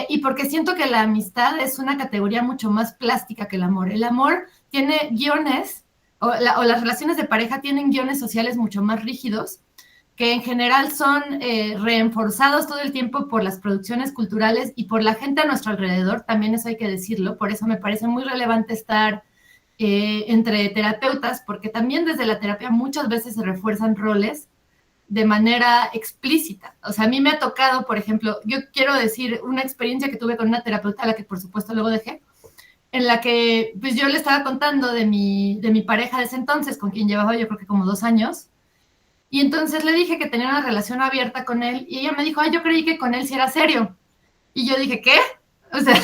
y porque siento que la amistad es una categoría mucho más plástica que el amor. El amor tiene guiones, o las relaciones de pareja tienen guiones sociales mucho más rígidos, que en general son reforzados todo el tiempo por las producciones culturales y por la gente a nuestro alrededor, también eso hay que decirlo. Por eso me parece muy relevante estar entre terapeutas, porque también desde la terapia muchas veces se refuerzan roles de manera explícita. O sea, a mí me ha tocado, por ejemplo, yo quiero decir una experiencia que tuve con una terapeuta, a la que por supuesto luego dejé, en la que pues yo le estaba contando de mi pareja de ese entonces, con quien llevaba yo creo que como 2 años, y entonces le dije que tenía una relación abierta con él, y ella me dijo, yo creí que con él sí era serio. Y yo dije, ¿qué? O sea,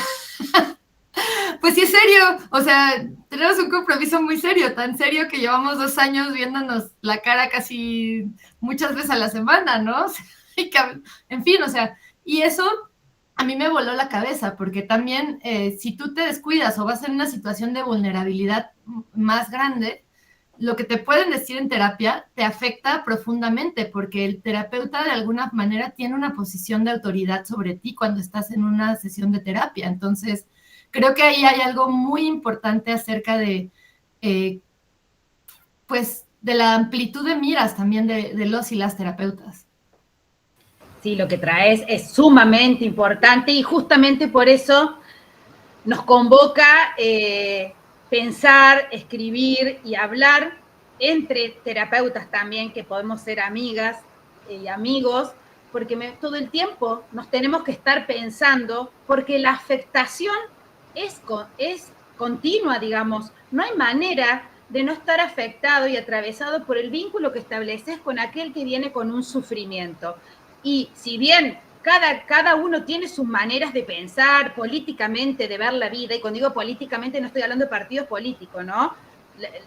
pues sí es serio, o sea, tenemos un compromiso muy serio, tan serio que llevamos 2 años viéndonos la cara casi muchas veces a la semana, ¿no? O sea, en fin, o sea, y eso a mí me voló la cabeza, porque también si tú te descuidas o vas en una situación de vulnerabilidad más grande, lo que te pueden decir en terapia te afecta profundamente, porque el terapeuta de alguna manera tiene una posición de autoridad sobre ti cuando estás en una sesión de terapia. Entonces, creo que ahí hay algo muy importante acerca de, pues, de la amplitud de miras también de los y las terapeutas. Sí, lo que traes es sumamente importante y justamente por eso nos convoca pensar, escribir y hablar entre terapeutas también, que podemos ser amigas y amigos, porque todo el tiempo nos tenemos que estar pensando, porque la afectación es continua, digamos. No hay manera de no estar afectado y atravesado por el vínculo que estableces con aquel que viene con un sufrimiento. Y si bien cada uno tiene sus maneras de pensar políticamente, de ver la vida, y cuando digo políticamente no estoy hablando de partidos políticos, ¿no?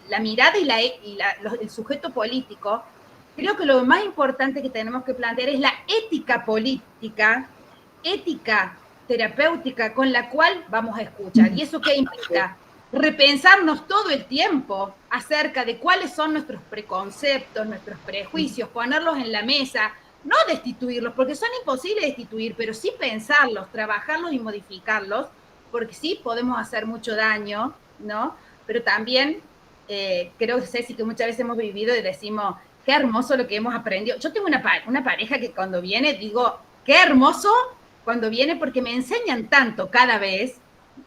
La mirada y el sujeto político, creo que lo más importante que tenemos que plantear es la ética política, ética terapéutica con la cual vamos a escuchar. ¿Y eso qué implica? Repensarnos todo el tiempo acerca de cuáles son nuestros preconceptos, nuestros prejuicios, ponerlos en la mesa, no destituirlos, porque son imposibles de destituir, pero sí pensarlos, trabajarlos y modificarlos, porque sí podemos hacer mucho daño, ¿no? Pero también creo, Ceci, que muchas veces hemos vivido y decimos, qué hermoso lo que hemos aprendido. Yo tengo una pareja que cuando viene digo, qué hermoso cuando viene, porque me enseñan tanto cada vez,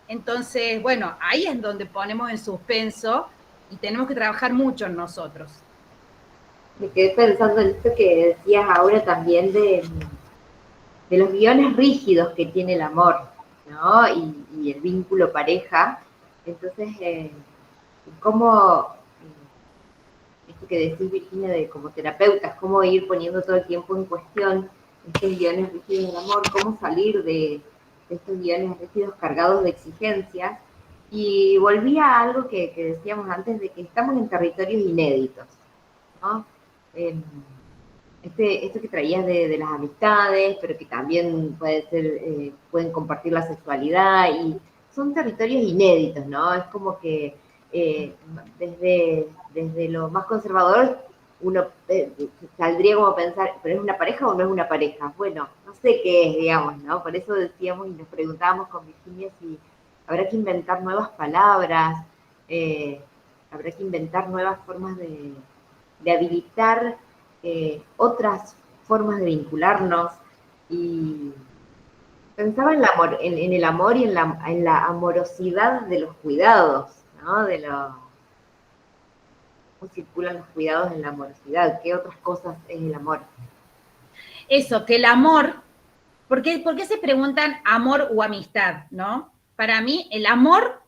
Entonces, bueno, ahí es donde ponemos en suspenso y tenemos que trabajar mucho en nosotros. Me quedé pensando en esto que decías ahora también de los guiones rígidos que tiene el amor, ¿no? Y el vínculo pareja. Entonces, cómo, esto que decís, Virginia, de como terapeutas, cómo ir poniendo todo el tiempo en cuestión estos guiones rígidos del amor, cómo salir de estos guiones rígidos cargados de exigencias. Y volví a algo que decíamos antes, de que estamos en territorios inéditos, ¿no? Esto que traías de las amistades, pero que también puede ser, pueden compartir la sexualidad, y son territorios inéditos, ¿no? Es como que desde lo más conservador uno saldría como a pensar, ¿pero es una pareja o no es una pareja? Bueno, no sé qué es, digamos, ¿no? Por eso decíamos y nos preguntábamos con Virginia si habrá que inventar nuevas palabras, habrá que inventar nuevas formas de habilitar otras formas de vincularnos. Y pensaba en el amor y en la amorosidad de los cuidados, ¿no? ¿Cómo circulan los cuidados en la amorosidad? ¿Qué otras cosas es el amor? Eso, que el amor, ¿por qué se preguntan amor o amistad, no? Para mí, el amor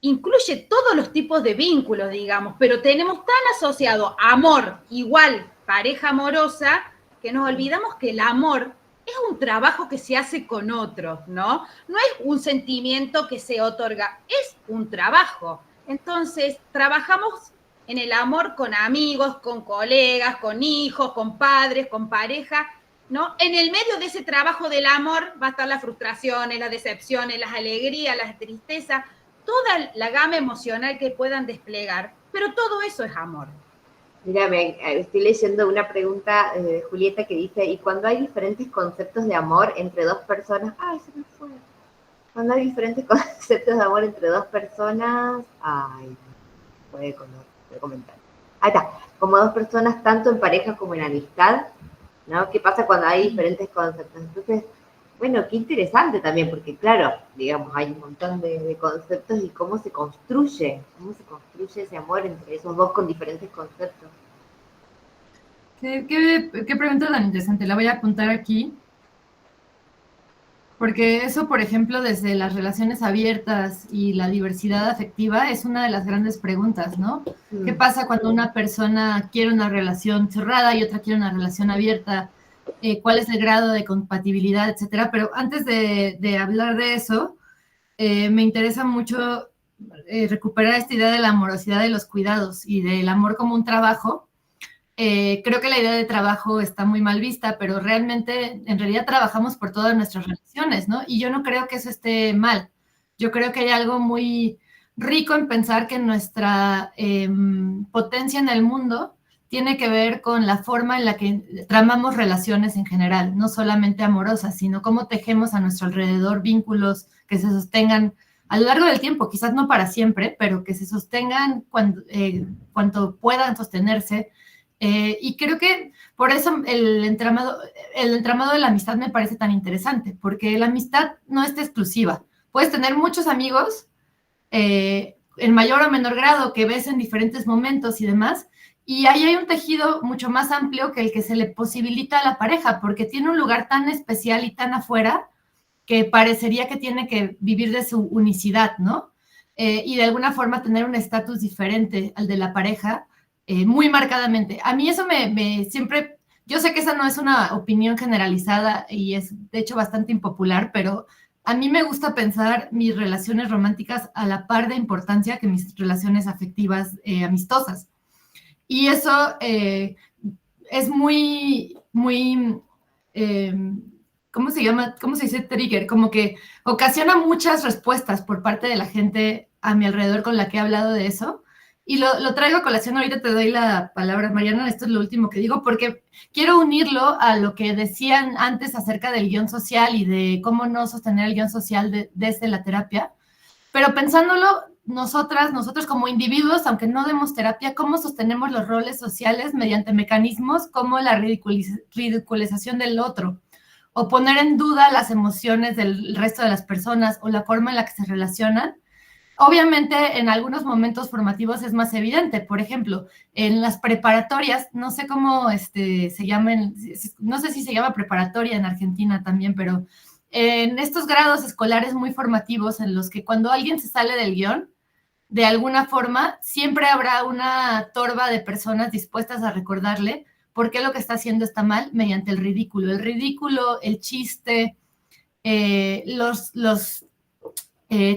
incluye todos los tipos de vínculos, digamos, pero tenemos tan asociado amor igual pareja amorosa que nos olvidamos que el amor es un trabajo que se hace con otros, ¿no? No es un sentimiento que se otorga, es un trabajo. Entonces, trabajamos en el amor con amigos, con colegas, con hijos, con padres, con pareja, ¿no? En el medio de ese trabajo del amor va a estar las frustraciones, las decepciones, las alegrías, las tristezas, toda la gama emocional que puedan desplegar, pero todo eso es amor. Mira, estoy leyendo una pregunta de Julieta que dice, ¿y cuando hay diferentes conceptos de amor entre dos personas? ¡Ay, se me fue! Cuando hay diferentes conceptos de amor entre dos personas, ¡ay! Puede comentar. Ahí está. Como dos personas, tanto en pareja como en amistad, ¿no? ¿Qué pasa cuando hay diferentes conceptos? Entonces, bueno, qué interesante también, porque claro, digamos, hay un montón de conceptos y cómo se construye ese amor entre esos dos con diferentes conceptos. ¿Qué pregunta tan interesante? La voy a apuntar aquí. Porque eso, por ejemplo, desde las relaciones abiertas y la diversidad afectiva es una de las grandes preguntas, ¿no? ¿Qué pasa cuando una persona quiere una relación cerrada y otra quiere una relación abierta? ¿Cuál es el grado de compatibilidad, etcétera? Pero antes de hablar de eso, me interesa mucho recuperar esta idea de la amorosidad de los cuidados y del amor como un trabajo. Creo que la idea de trabajo está muy mal vista, pero realmente, en realidad trabajamos por todas nuestras relaciones, ¿no? Y yo no creo que eso esté mal. Yo creo que hay algo muy rico en pensar que nuestra potencia en el mundo tiene que ver con la forma en la que tramamos relaciones en general, no solamente amorosas, sino cómo tejemos a nuestro alrededor vínculos que se sostengan a lo largo del tiempo, quizás no para siempre, pero que se sostengan cuando puedan sostenerse. Y creo que por eso el entramado de la amistad me parece tan interesante, porque la amistad no es exclusiva. Puedes tener muchos amigos, en mayor o menor grado, que ves en diferentes momentos y demás, y ahí hay un tejido mucho más amplio que el que se le posibilita a la pareja, porque tiene un lugar tan especial y tan afuera que parecería que tiene que vivir de su unicidad, ¿no? Y de alguna forma tener un estatus diferente al de la pareja, muy marcadamente. A mí eso me siempre, yo sé que esa no es una opinión generalizada y es de hecho bastante impopular, pero a mí me gusta pensar mis relaciones románticas a la par de importancia que mis relaciones afectivas amistosas. Y eso es muy, muy, ¿cómo se llama? ¿Cómo se dice trigger? Como que ocasiona muchas respuestas por parte de la gente a mi alrededor con la que he hablado de eso. Y lo traigo a colación, ahorita te doy la palabra, Mariana, esto es lo último que digo, porque quiero unirlo a lo que decían antes acerca del guión social y de cómo no sostener el guión social desde la terapia, pero pensándolo, nosotros como individuos, aunque no demos terapia, ¿cómo sostenemos los roles sociales mediante mecanismos como la ridiculización del otro? o poner en duda las emociones del resto de las personas o la forma en la que se relacionan. Obviamente, en algunos momentos formativos es más evidente. Por ejemplo, en las preparatorias, no sé cómo se llaman, no sé si se llama preparatoria en Argentina también, pero en estos grados escolares muy formativos en los que cuando alguien se sale del guión, de alguna forma, siempre habrá una torba de personas dispuestas a recordarle por qué lo que está haciendo está mal mediante el ridículo. El ridículo, el chiste, los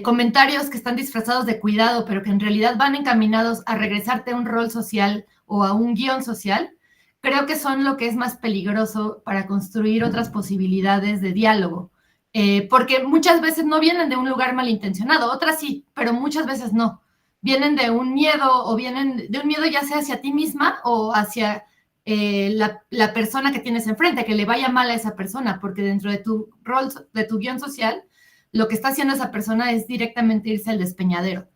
comentarios que están disfrazados de cuidado, pero que en realidad van encaminados a regresarte a un rol social o a un guión social, creo que son lo que es más peligroso para construir otras posibilidades de diálogo. Porque muchas veces no vienen de un lugar malintencionado, otras sí, pero muchas veces no. Vienen de un miedo o vienen de un miedo ya sea hacia ti misma o hacia la persona que tienes enfrente, que le vaya mal a esa persona, porque dentro de tu rol, de tu guión social, lo que está haciendo esa persona es directamente irse al despeñadero.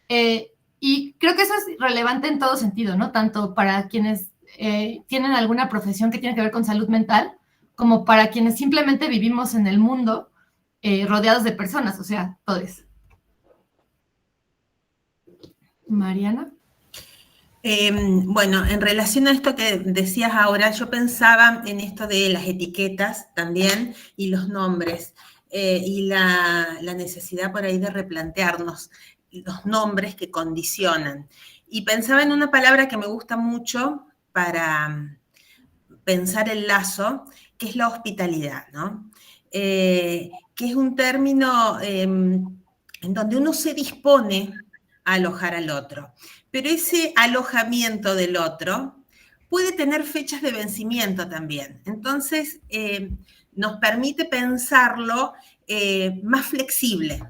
Y creo que eso es relevante en todo sentido, ¿no? Tanto para quienes tienen alguna profesión que tiene que ver con salud mental, como para quienes simplemente vivimos en el mundo rodeados de personas, o sea, todos. Mariana. Bueno, en relación a esto que decías ahora, yo pensaba en esto de las etiquetas también y los nombres y la necesidad por ahí de replantearnos los nombres que condicionan. Y pensaba en una palabra que me gusta mucho para pensar el lazo, que es la hospitalidad, ¿no? Que es un término en donde uno se dispone a alojar al otro. Pero ese alojamiento del otro puede tener fechas de vencimiento también. Entonces, nos permite pensarlo más flexible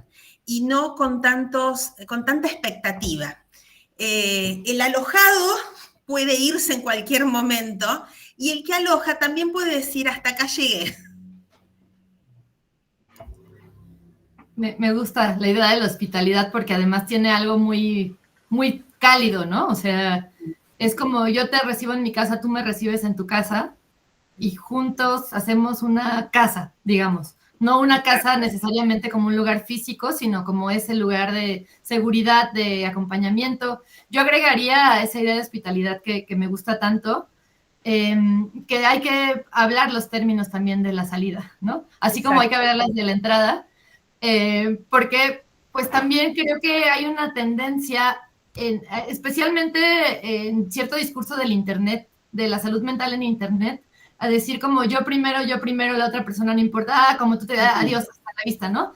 y no con tanta expectativa. El alojado puede irse en cualquier momento y el que aloja también puede decir hasta acá llegué. Me gusta la idea de la hospitalidad porque además tiene algo muy, muy cálido, ¿no? O sea, es como yo te recibo en mi casa, tú me recibes en tu casa y juntos hacemos una casa, digamos. No una casa necesariamente como un lugar físico, sino como ese lugar de seguridad, de acompañamiento. Yo agregaría a esa idea de hospitalidad que me gusta tanto, que hay que hablar los términos también de la salida, ¿no? Así como hay que hablarlas de la entrada, porque pues también creo que hay una tendencia, especialmente en cierto discurso del Internet, de la salud mental en Internet, a decir como yo primero, la otra persona no importa, como tú te das, adiós, hasta la vista, ¿no?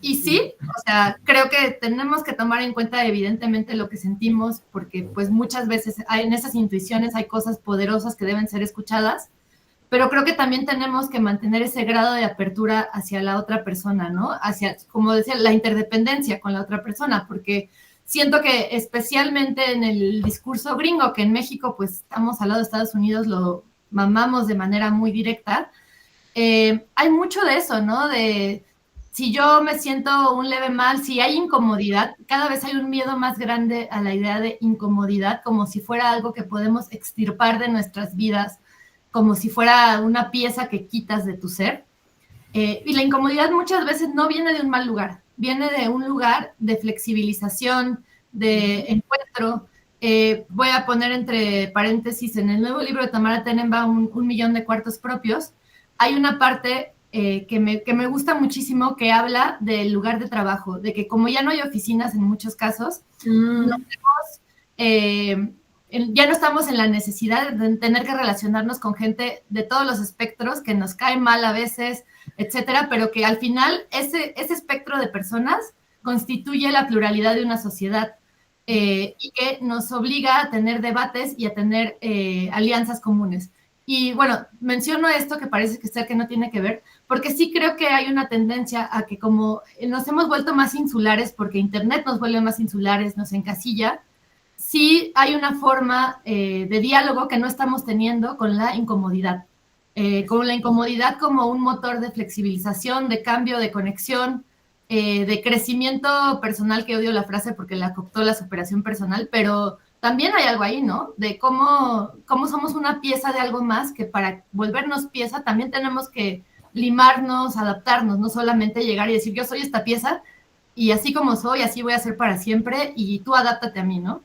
Y sí, o sea, creo que tenemos que tomar en cuenta evidentemente lo que sentimos, porque pues muchas veces en esas intuiciones hay cosas poderosas que deben ser escuchadas, pero creo que también tenemos que mantener ese grado de apertura hacia la otra persona, ¿no? Hacia, como decía, la interdependencia con la otra persona, porque siento que especialmente en el discurso gringo, que en México pues estamos al lado de Estados Unidos, lo mamamos de manera muy directa, hay mucho de eso, ¿no? De si yo me siento un leve mal, si hay incomodidad, cada vez hay un miedo más grande a la idea de incomodidad, como si fuera algo que podemos extirpar de nuestras vidas, como si fuera una pieza que quitas de tu ser. Y la incomodidad muchas veces no viene de un mal lugar, viene de un lugar de flexibilización, de encuentro. Voy a poner entre paréntesis, en el nuevo libro de Tamara Tenenbaum, Un millón de cuartos propios, hay una parte que me gusta muchísimo que habla del lugar de trabajo, de que como ya no hay oficinas en muchos casos, ya no estamos en la necesidad de tener que relacionarnos con gente de todos los espectros, que nos cae mal a veces, etcétera, pero que al final ese espectro de personas constituye la pluralidad de una sociedad y que nos obliga a tener debates y a tener alianzas comunes. Y bueno, menciono esto que parece que no tiene que ver, porque sí creo que hay una tendencia a que como nos hemos vuelto más insulares, porque Internet nos vuelve más insulares, nos encasilla, sí hay una forma de diálogo que no estamos teniendo con la incomodidad. Con la incomodidad como un motor de flexibilización, de cambio, de conexión, de crecimiento personal, que odio la frase porque la cooptó la superación personal, pero también hay algo ahí, ¿no? De cómo somos una pieza de algo más, que para volvernos pieza también tenemos que limarnos, adaptarnos, no solamente llegar y decir, yo soy esta pieza y así como soy, así voy a ser para siempre y tú adáptate a mí, ¿no?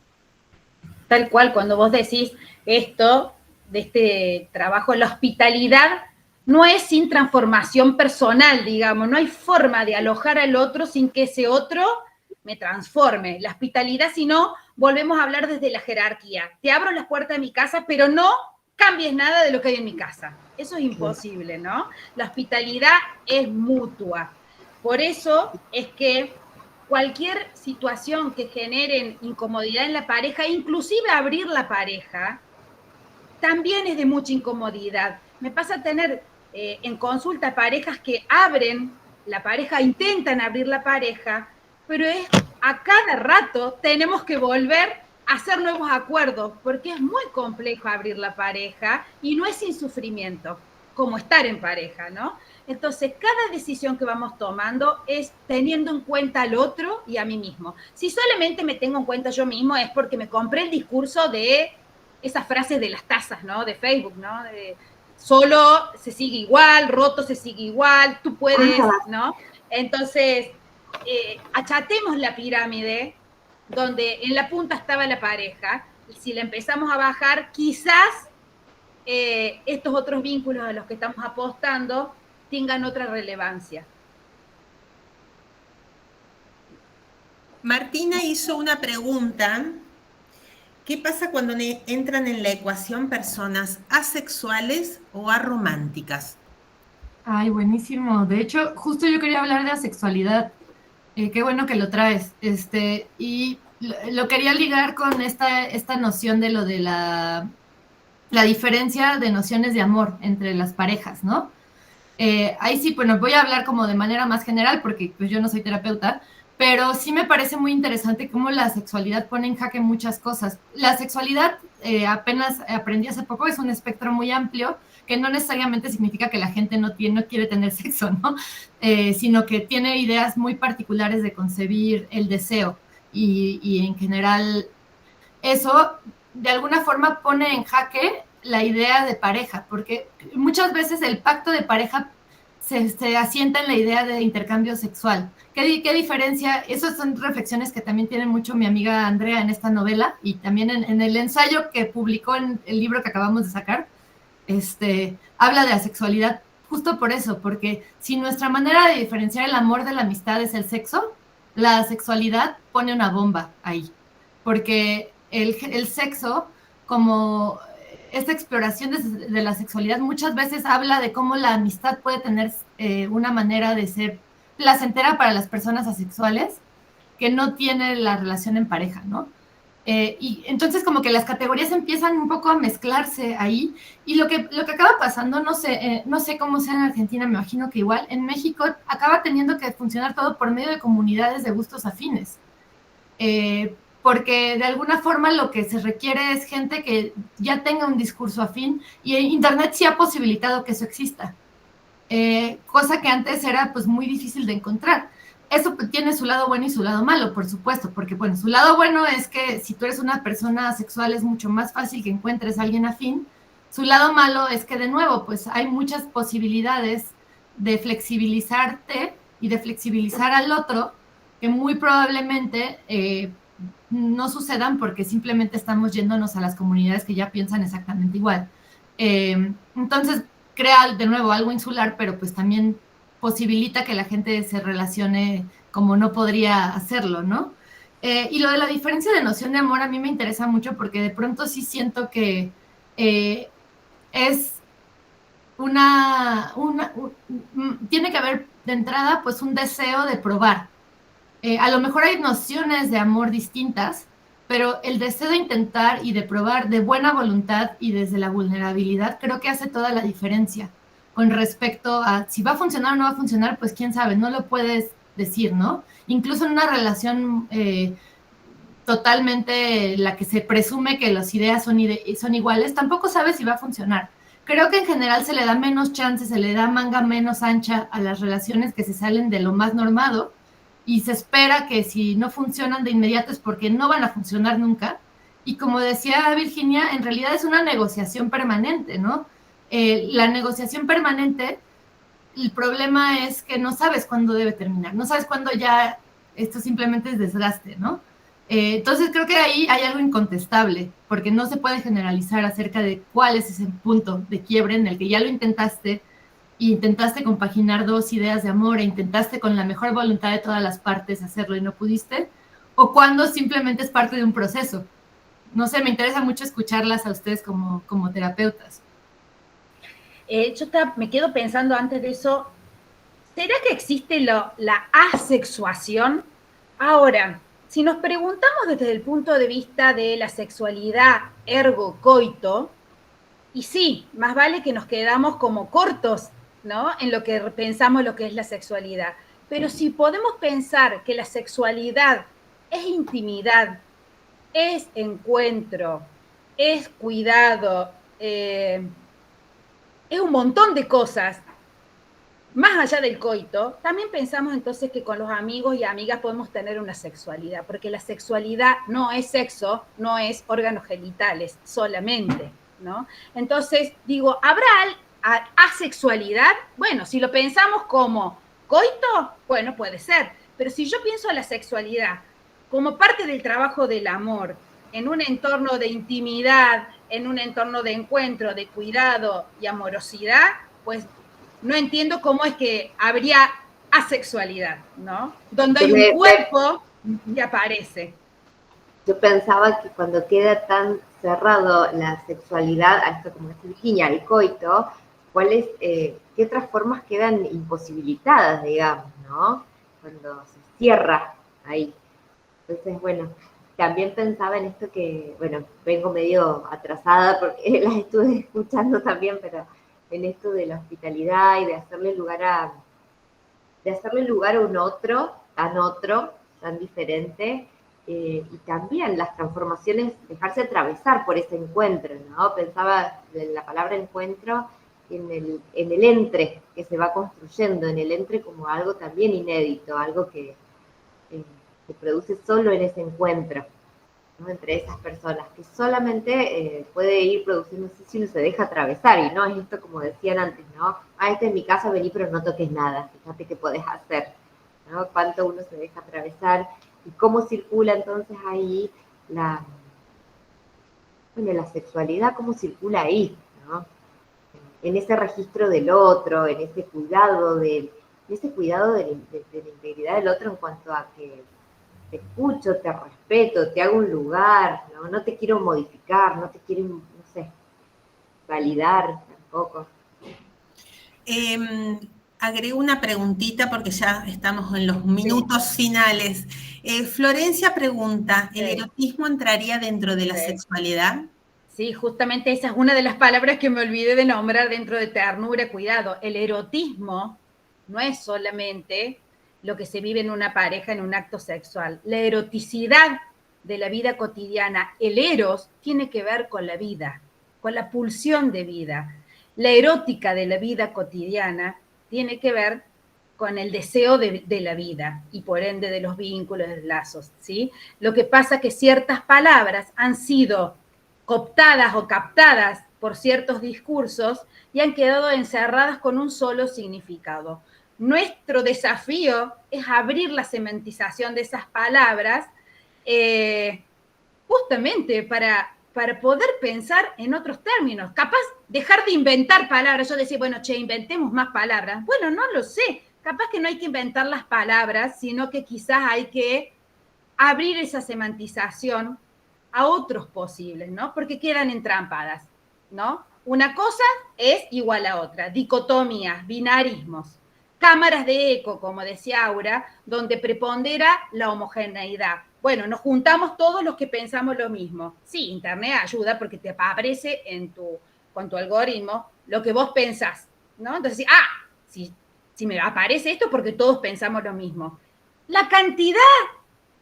Tal cual, cuando vos decís esto, de este trabajo, la hospitalidad no es sin transformación personal, digamos, no hay forma de alojar al otro sin que ese otro me transforme. La hospitalidad, si no, volvemos a hablar desde la jerarquía. Te abro las puertas de mi casa, pero no cambies nada de lo que hay en mi casa. Eso es imposible, ¿no? La hospitalidad es mutua. Por eso es que cualquier situación que genere incomodidad en la pareja, inclusive abrir la pareja, también es de mucha incomodidad. Me pasa a tener en consulta parejas que abren la pareja, intentan abrir la pareja, pero es a cada rato tenemos que volver a hacer nuevos acuerdos, porque es muy complejo abrir la pareja y no es sin sufrimiento, como estar en pareja, ¿no? Entonces, cada decisión que vamos tomando es teniendo en cuenta al otro y a mí mismo. Si solamente me tengo en cuenta yo mismo es porque me compré el discurso de esas frases de las tazas, ¿no? De Facebook, ¿no? De solo se sigue igual, roto se sigue igual, tú puedes, ¿no? Entonces, achatemos la pirámide, donde en la punta estaba la pareja, y si la empezamos a bajar, quizás estos otros vínculos a los que estamos apostando tengan otra relevancia. Martina hizo una pregunta. ¿Qué pasa cuando entran en la ecuación personas asexuales o arománticas? Ay, buenísimo. De hecho, justo yo quería hablar de asexualidad. Qué bueno que lo traes. Y lo quería ligar con esta noción de lo de la diferencia de nociones de amor entre las parejas, ¿no? Ahí sí, bueno, voy a hablar como de manera más general porque pues yo no soy terapeuta, pero sí me parece muy interesante cómo la sexualidad pone en jaque muchas cosas. La sexualidad, apenas aprendí hace poco, es un espectro muy amplio que no necesariamente significa que la gente no quiere tener sexo, ¿no? Sino que tiene ideas muy particulares de concebir el deseo y en general eso de alguna forma pone en jaque la idea de pareja, porque muchas veces el pacto de pareja se asienta en la idea de intercambio sexual. ¿Qué diferencia? Esas son reflexiones que también tiene mucho mi amiga Andrea en esta novela y también en el ensayo que publicó en el libro que acabamos de sacar, habla de la sexualidad justo por eso, porque si nuestra manera de diferenciar el amor de la amistad es el sexo, la sexualidad pone una bomba ahí, porque el sexo, como esta exploración de la sexualidad, muchas veces habla de cómo la amistad puede tener una manera de ser placentera para las personas asexuales que no tiene la relación en pareja, ¿no? Y entonces como que las categorías empiezan un poco a mezclarse ahí, y lo que acaba pasando, no sé cómo sea en Argentina, me imagino que igual, en México acaba teniendo que funcionar todo por medio de comunidades de gustos afines. Porque de alguna forma lo que se requiere es gente que ya tenga un discurso afín, y Internet sí ha posibilitado que eso exista, cosa que antes era pues muy difícil de encontrar. Eso tiene su lado bueno y su lado malo, por supuesto, porque bueno, su lado bueno es que si tú eres una persona asexual es mucho más fácil que encuentres a alguien afín. Su lado malo es que de nuevo pues hay muchas posibilidades de flexibilizarte y de flexibilizar al otro que muy probablemente no sucedan porque simplemente estamos yéndonos a las comunidades que ya piensan exactamente igual. Entonces crea de nuevo algo insular, pero pues también posibilita que la gente se relacione como no podría hacerlo, ¿no? Y lo de la diferencia de noción de amor a mí me interesa mucho porque de pronto sí siento que es tiene que haber de entrada pues un deseo de probar. A lo mejor hay nociones de amor distintas, pero el deseo de intentar y de probar de buena voluntad y desde la vulnerabilidad creo que hace toda la diferencia con respecto a si va a funcionar o no va a funcionar, pues quién sabe, no lo puedes decir, ¿no? Incluso en una relación totalmente la que se presume que las ideas son iguales, tampoco sabes si va a funcionar. Creo que en general se le da menos chance, se le da manga menos ancha a las relaciones que se salen de lo más normado, y se espera que si no funcionan de inmediato es porque no van a funcionar nunca. Y como decía Virginia, en realidad es una negociación permanente, ¿no? La negociación permanente el problema es que no sabes cuándo debe terminar, no sabes cuándo ya esto simplemente es desgaste, ¿no? Entonces creo que ahí hay algo incontestable, porque no se puede generalizar acerca de cuál es ese punto de quiebre en el que ya lo intentaste, y intentaste compaginar dos ideas de amor e intentaste con la mejor voluntad de todas las partes hacerlo y no pudiste, o cuando simplemente es parte de un proceso. No sé, me interesa mucho escucharlas a ustedes como terapeutas. Me quedo pensando antes de eso, ¿será que existe la asexuación? Ahora, si nos preguntamos desde el punto de vista de la sexualidad ergo coito, y sí, más vale que nos quedamos como cortos, ¿no? En lo que pensamos lo que es la sexualidad. Pero si podemos pensar que la sexualidad es intimidad, es encuentro, es cuidado, es un montón de cosas, más allá del coito, también pensamos entonces que con los amigos y amigas podemos tener una sexualidad, porque la sexualidad no es sexo, no es órganos genitales solamente, ¿no? Entonces, digo, ¿habrá asexualidad? Bueno, si lo pensamos como coito, bueno, puede ser, pero si yo pienso a la sexualidad como parte del trabajo del amor, en un entorno de intimidad, en un entorno de encuentro, de cuidado y amorosidad, pues no entiendo cómo es que habría asexualidad, ¿no? Donde hay un cuerpo que aparece. Yo pensaba que cuando queda tan cerrado la sexualidad, a esto como dice Virginia, el coito, ¿qué otras formas quedan imposibilitadas, digamos, ¿no? Cuando se cierra ahí. Entonces, bueno, también pensaba en esto que, bueno, vengo medio atrasada porque las estuve escuchando también, pero en esto de la hospitalidad y de hacerle lugar a un otro, tan diferente, y también las transformaciones, dejarse atravesar por ese encuentro, ¿no? Pensaba en la palabra encuentro, en el entre que se va construyendo, en el entre como algo también inédito, algo que se produce solo en ese encuentro, ¿no? Entre esas personas, que solamente puede ir produciéndose si uno se deja atravesar, y no es esto como decían antes, ¿no? Este es mi casa, vení, pero no toques nada, fíjate qué podés hacer, ¿no? Cuánto uno se deja atravesar, y cómo circula entonces ahí la sexualidad, cómo circula ahí, ¿no? En ese registro del otro, en ese cuidado de la integridad del otro en cuanto a que te escucho, te respeto, te hago un lugar, ¿no? No te quiero modificar, no te quiero, no sé, validar tampoco. Agrego una preguntita porque ya estamos en los minutos finales. Florencia pregunta, ¿el erotismo entraría dentro de la sexualidad? Sí, justamente esa es una de las palabras que me olvidé de nombrar dentro de ternura, cuidado. El erotismo no es solamente lo que se vive en una pareja, en un acto sexual. La eroticidad de la vida cotidiana, el eros, tiene que ver con la vida, con la pulsión de vida. La erótica de la vida cotidiana tiene que ver con el deseo de la vida y por ende de los vínculos, de los lazos, ¿sí? Lo que pasa es que ciertas palabras han sido cooptadas o captadas por ciertos discursos y han quedado encerradas con un solo significado. Nuestro desafío es abrir la sementización de esas palabras justamente para poder pensar en otros términos. Capaz dejar de inventar palabras. Yo decía, bueno, inventemos más palabras. Bueno, no lo sé. Capaz que no hay que inventar las palabras, sino que quizás hay que abrir esa semantización a otros posibles, ¿no? Porque quedan entrampadas, ¿no? Una cosa es igual a otra, dicotomías, binarismos, cámaras de eco, como decía Aura, donde prepondera la homogeneidad. Bueno, nos juntamos todos los que pensamos lo mismo. Sí, Internet ayuda porque te aparece con tu algoritmo lo que vos pensás, ¿no? Entonces, si me aparece esto porque todos pensamos lo mismo. La cantidad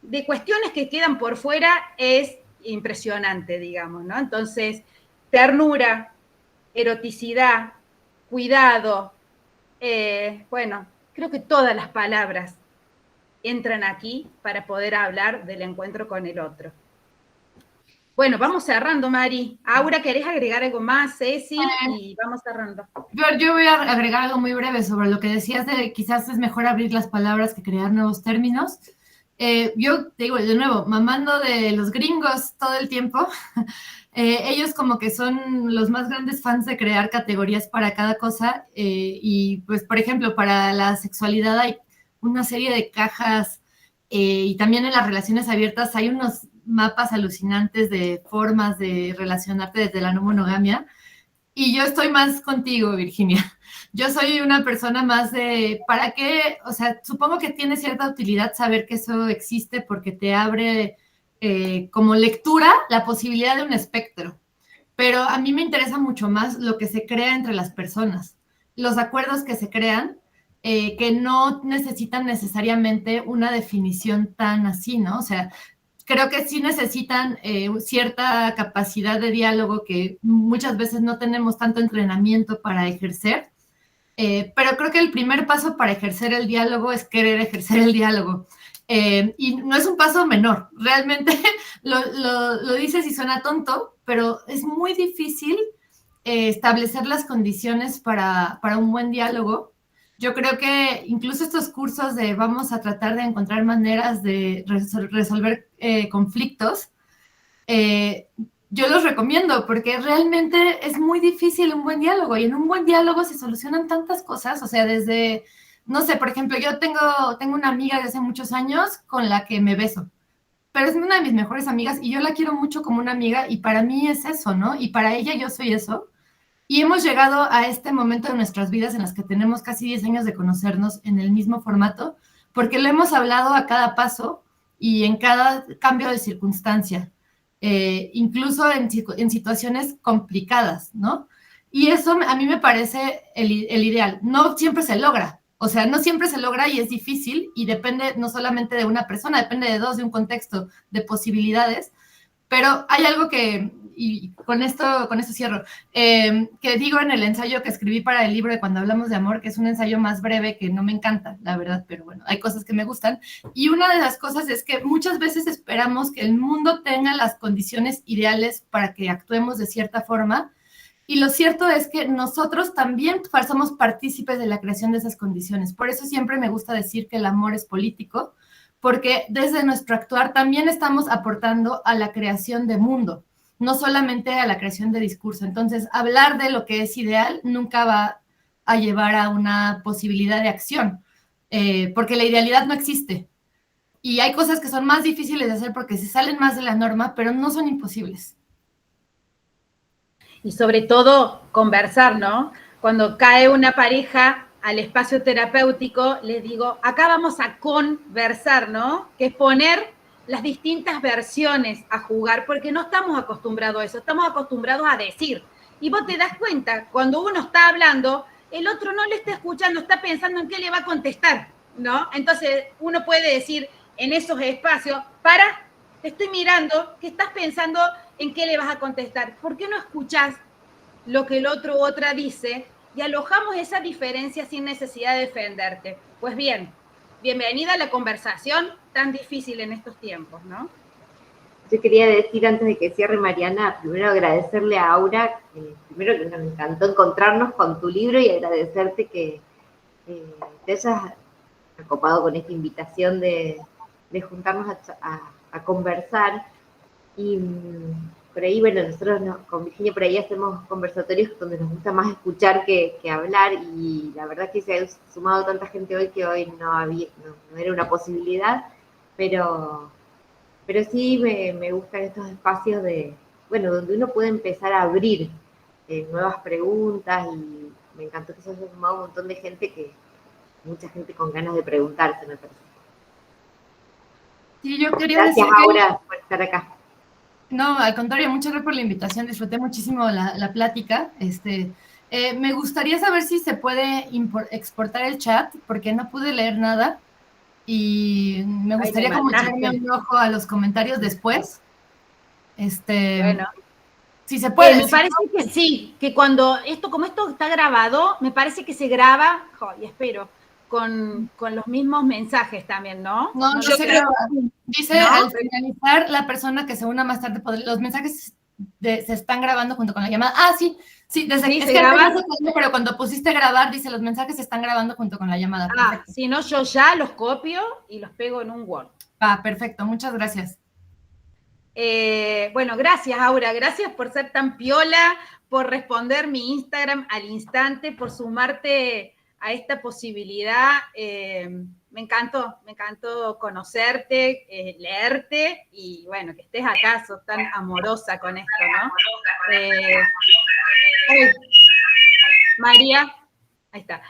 de cuestiones que quedan por fuera es impresionante, digamos, ¿no? Entonces, ternura, eroticidad, cuidado, bueno, creo que todas las palabras entran aquí para poder hablar del encuentro con el otro. Bueno, vamos cerrando, Mari. Aura, ¿querés agregar algo más, Ceci? Y vamos cerrando. Yo voy a agregar algo muy breve sobre lo que decías de quizás es mejor abrir las palabras que crear nuevos términos. Yo te digo, de nuevo, mamando de los gringos todo el tiempo, ellos como que son los más grandes fans de crear categorías para cada cosa y pues, por ejemplo, para la sexualidad hay una serie de cajas y también en las relaciones abiertas hay unos mapas alucinantes de formas de relacionarte desde la no monogamia. Y yo estoy más contigo, Virginia. Yo soy una persona más de, ¿para qué? O sea, supongo que tiene cierta utilidad saber que eso existe porque te abre como lectura la posibilidad de un espectro. Pero a mí me interesa mucho más lo que se crea entre las personas, los acuerdos que se crean, que no necesitan necesariamente una definición tan así, ¿no? O sea, creo que sí necesitan cierta capacidad de diálogo que muchas veces no tenemos tanto entrenamiento para ejercer, pero creo que el primer paso para ejercer el diálogo es querer ejercer el diálogo. Y no es un paso menor, realmente lo dices y suena tonto, pero es muy difícil establecer las condiciones para un buen diálogo. Yo creo que incluso estos cursos de vamos a tratar de encontrar maneras de resolver conflictos, yo los recomiendo porque realmente es muy difícil un buen diálogo y en un buen diálogo se solucionan tantas cosas, o sea, desde, no sé, por ejemplo, yo tengo una amiga de hace muchos años con la que me beso, pero es una de mis mejores amigas y yo la quiero mucho como una amiga y para mí es eso, ¿no? Y para ella yo soy eso. Y hemos llegado a este momento de nuestras vidas en las que tenemos casi 10 años de conocernos en el mismo formato, porque lo hemos hablado a cada paso y en cada cambio de circunstancia, incluso en situaciones complicadas, ¿no? Y eso a mí me parece el ideal. No siempre se logra, o sea, no siempre se logra y es difícil y depende no solamente de una persona, depende de dos, de un contexto, de posibilidades, pero hay algo que, y con esto cierro, que digo en el ensayo que escribí para el libro de Cuando hablamos de amor, que es un ensayo más breve que no me encanta, la verdad, pero bueno, hay cosas que me gustan. Y una de las cosas es que muchas veces esperamos que el mundo tenga las condiciones ideales para que actuemos de cierta forma. Y lo cierto es que nosotros también somos partícipes de la creación de esas condiciones. Por eso siempre me gusta decir que el amor es político, porque desde nuestro actuar también estamos aportando a la creación de mundo, no solamente a la creación de discurso. Entonces, hablar de lo que es ideal nunca va a llevar a una posibilidad de acción, porque la idealidad no existe. Y hay cosas que son más difíciles de hacer porque se salen más de la norma, pero no son imposibles. Y sobre todo, conversar, ¿no? Cuando cae una pareja al espacio terapéutico, les digo, acá vamos a conversar, ¿no? Que es poner las distintas versiones a jugar, porque no estamos acostumbrados a eso, estamos acostumbrados a decir. Y vos te das cuenta, cuando uno está hablando, el otro no le está escuchando, está pensando en qué le va a contestar, ¿no? Entonces, uno puede decir en esos espacios, te estoy mirando, ¿qué estás pensando en qué le vas a contestar? ¿Por qué no escuchás lo que el otro u otra dice y alojamos esa diferencia sin necesidad de defenderte? Pues bien, bienvenida a la conversación tan difícil en estos tiempos, ¿no? Yo quería decir antes de que cierre Mariana, primero agradecerle a Aura, primero que nos encantó encontrarnos con tu libro y agradecerte que te hayas acopado con esta invitación de juntarnos a conversar. Y por ahí, bueno, nosotros con Virginia por ahí hacemos conversatorios donde nos gusta más escuchar que hablar, y la verdad es que se ha sumado tanta gente hoy que hoy no era una posibilidad, pero sí me gustan estos espacios donde uno puede empezar a abrir nuevas preguntas, y me encantó que se haya sumado un montón de gente, mucha gente con ganas de preguntarse, me parece. Sí, yo quería Gracias, decir Aura, por estar acá. No, al contrario, muchas gracias por la invitación, disfruté muchísimo la plática. Me gustaría saber si se puede exportar el chat, porque no pude leer nada y me gustaría como echarme un ojo a los comentarios después. Bueno, si se puede. Me parece que sí, que como esto está grabado, me parece que se graba, y espero, con los mismos mensajes también, ¿no? No, yo sé. creo, dice ¿No? al finalizar, la persona que se una más tarde, los mensajes se están grabando junto con la llamada. Ah, sí, desde Sí, es se que graban. apenas se puede, pero cuando pusiste grabar, dice los mensajes se están grabando junto con la llamada. Ah, Perfecto. si no, yo ya los copio y los pego en un Word. Ah, perfecto, muchas gracias. Bueno, gracias, Aura. Gracias por ser tan piola, por responder mi Instagram al instante, por sumarte a esta posibilidad. Me encantó conocerte, leerte y bueno, que estés acá, sos tan amorosa con esto, ¿no? María, ahí está.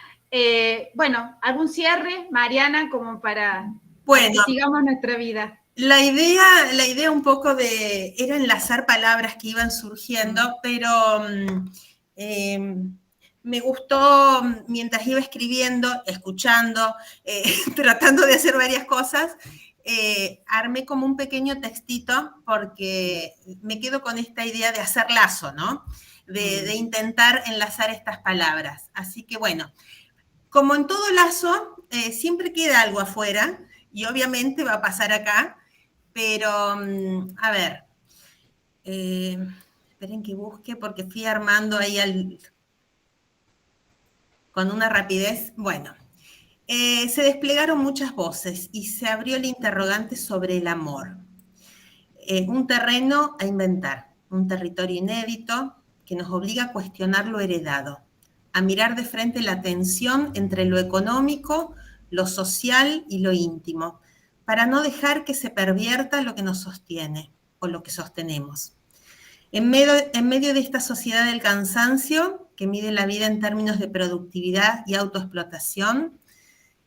Bueno, ¿algún cierre, Mariana, como para que sigamos nuestra vida? La idea un poco era enlazar palabras que iban surgiendo, pero me gustó mientras iba escribiendo, escuchando, tratando de hacer varias cosas, armé como un pequeño textito porque me quedo con esta idea de hacer lazo, ¿no? De intentar enlazar estas palabras. Así que bueno, como en todo lazo, siempre queda algo afuera y obviamente va a pasar acá. Pero, a ver, esperen que busque porque fui armando ahí con una rapidez. Bueno, se desplegaron muchas voces y se abrió el interrogante sobre el amor. Un terreno a inventar, un territorio inédito que nos obliga a cuestionar lo heredado, a mirar de frente la tensión entre lo económico, lo social y lo íntimo, para no dejar que se pervierta lo que nos sostiene o lo que sostenemos. En medio de esta sociedad del cansancio, que mide la vida en términos de productividad y autoexplotación,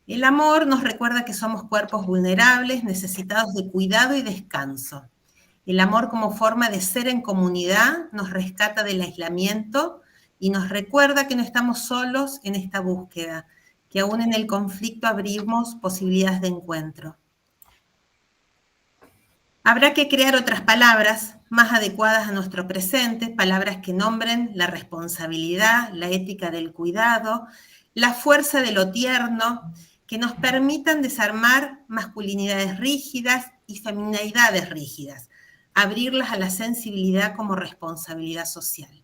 el amor nos recuerda que somos cuerpos vulnerables, necesitados de cuidado y descanso. El amor como forma de ser en comunidad nos rescata del aislamiento y nos recuerda que no estamos solos en esta búsqueda, que aún en el conflicto abrimos posibilidades de encuentro. Habrá que crear otras palabras más adecuadas a nuestro presente, palabras que nombren la responsabilidad, la ética del cuidado, la fuerza de lo tierno, que nos permitan desarmar masculinidades rígidas y feminidades rígidas, abrirlas a la sensibilidad como responsabilidad social.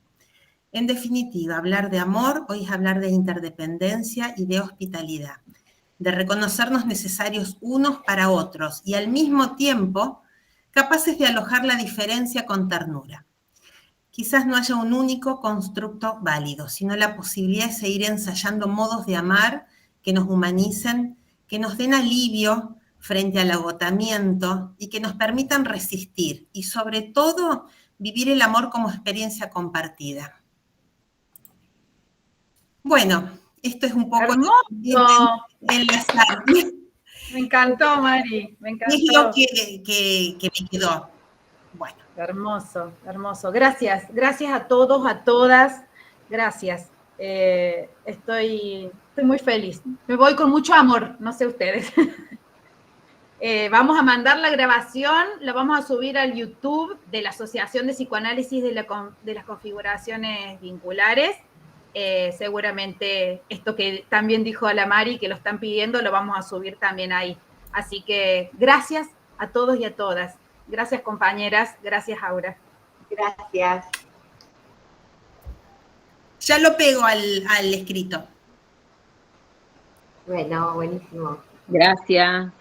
En definitiva, hablar de amor hoy es hablar de interdependencia y de hospitalidad, de reconocernos necesarios unos para otros y al mismo tiempo capaces de alojar la diferencia con ternura. Quizás no haya un único constructo válido, sino la posibilidad de seguir ensayando modos de amar que nos humanicen, que nos den alivio frente al agotamiento y que nos permitan resistir y sobre todo vivir el amor como experiencia compartida. Bueno, esto es un poco enlazar. Me encantó, Mari, me encantó. Es lo que me quedó. Bueno. Hermoso, hermoso. Gracias a todos, a todas. Gracias. Estoy muy feliz. Me voy con mucho amor, no sé ustedes. Vamos a mandar la grabación, la vamos a subir al YouTube de la Asociación de Psicoanálisis de las Configuraciones Vinculares. Seguramente esto que también dijo la Mari, que lo están pidiendo, lo vamos a subir también ahí. Así que gracias a todos y a todas. Gracias, compañeras. Gracias, Aura. Gracias. Ya lo pego al escrito. Bueno, buenísimo. Gracias.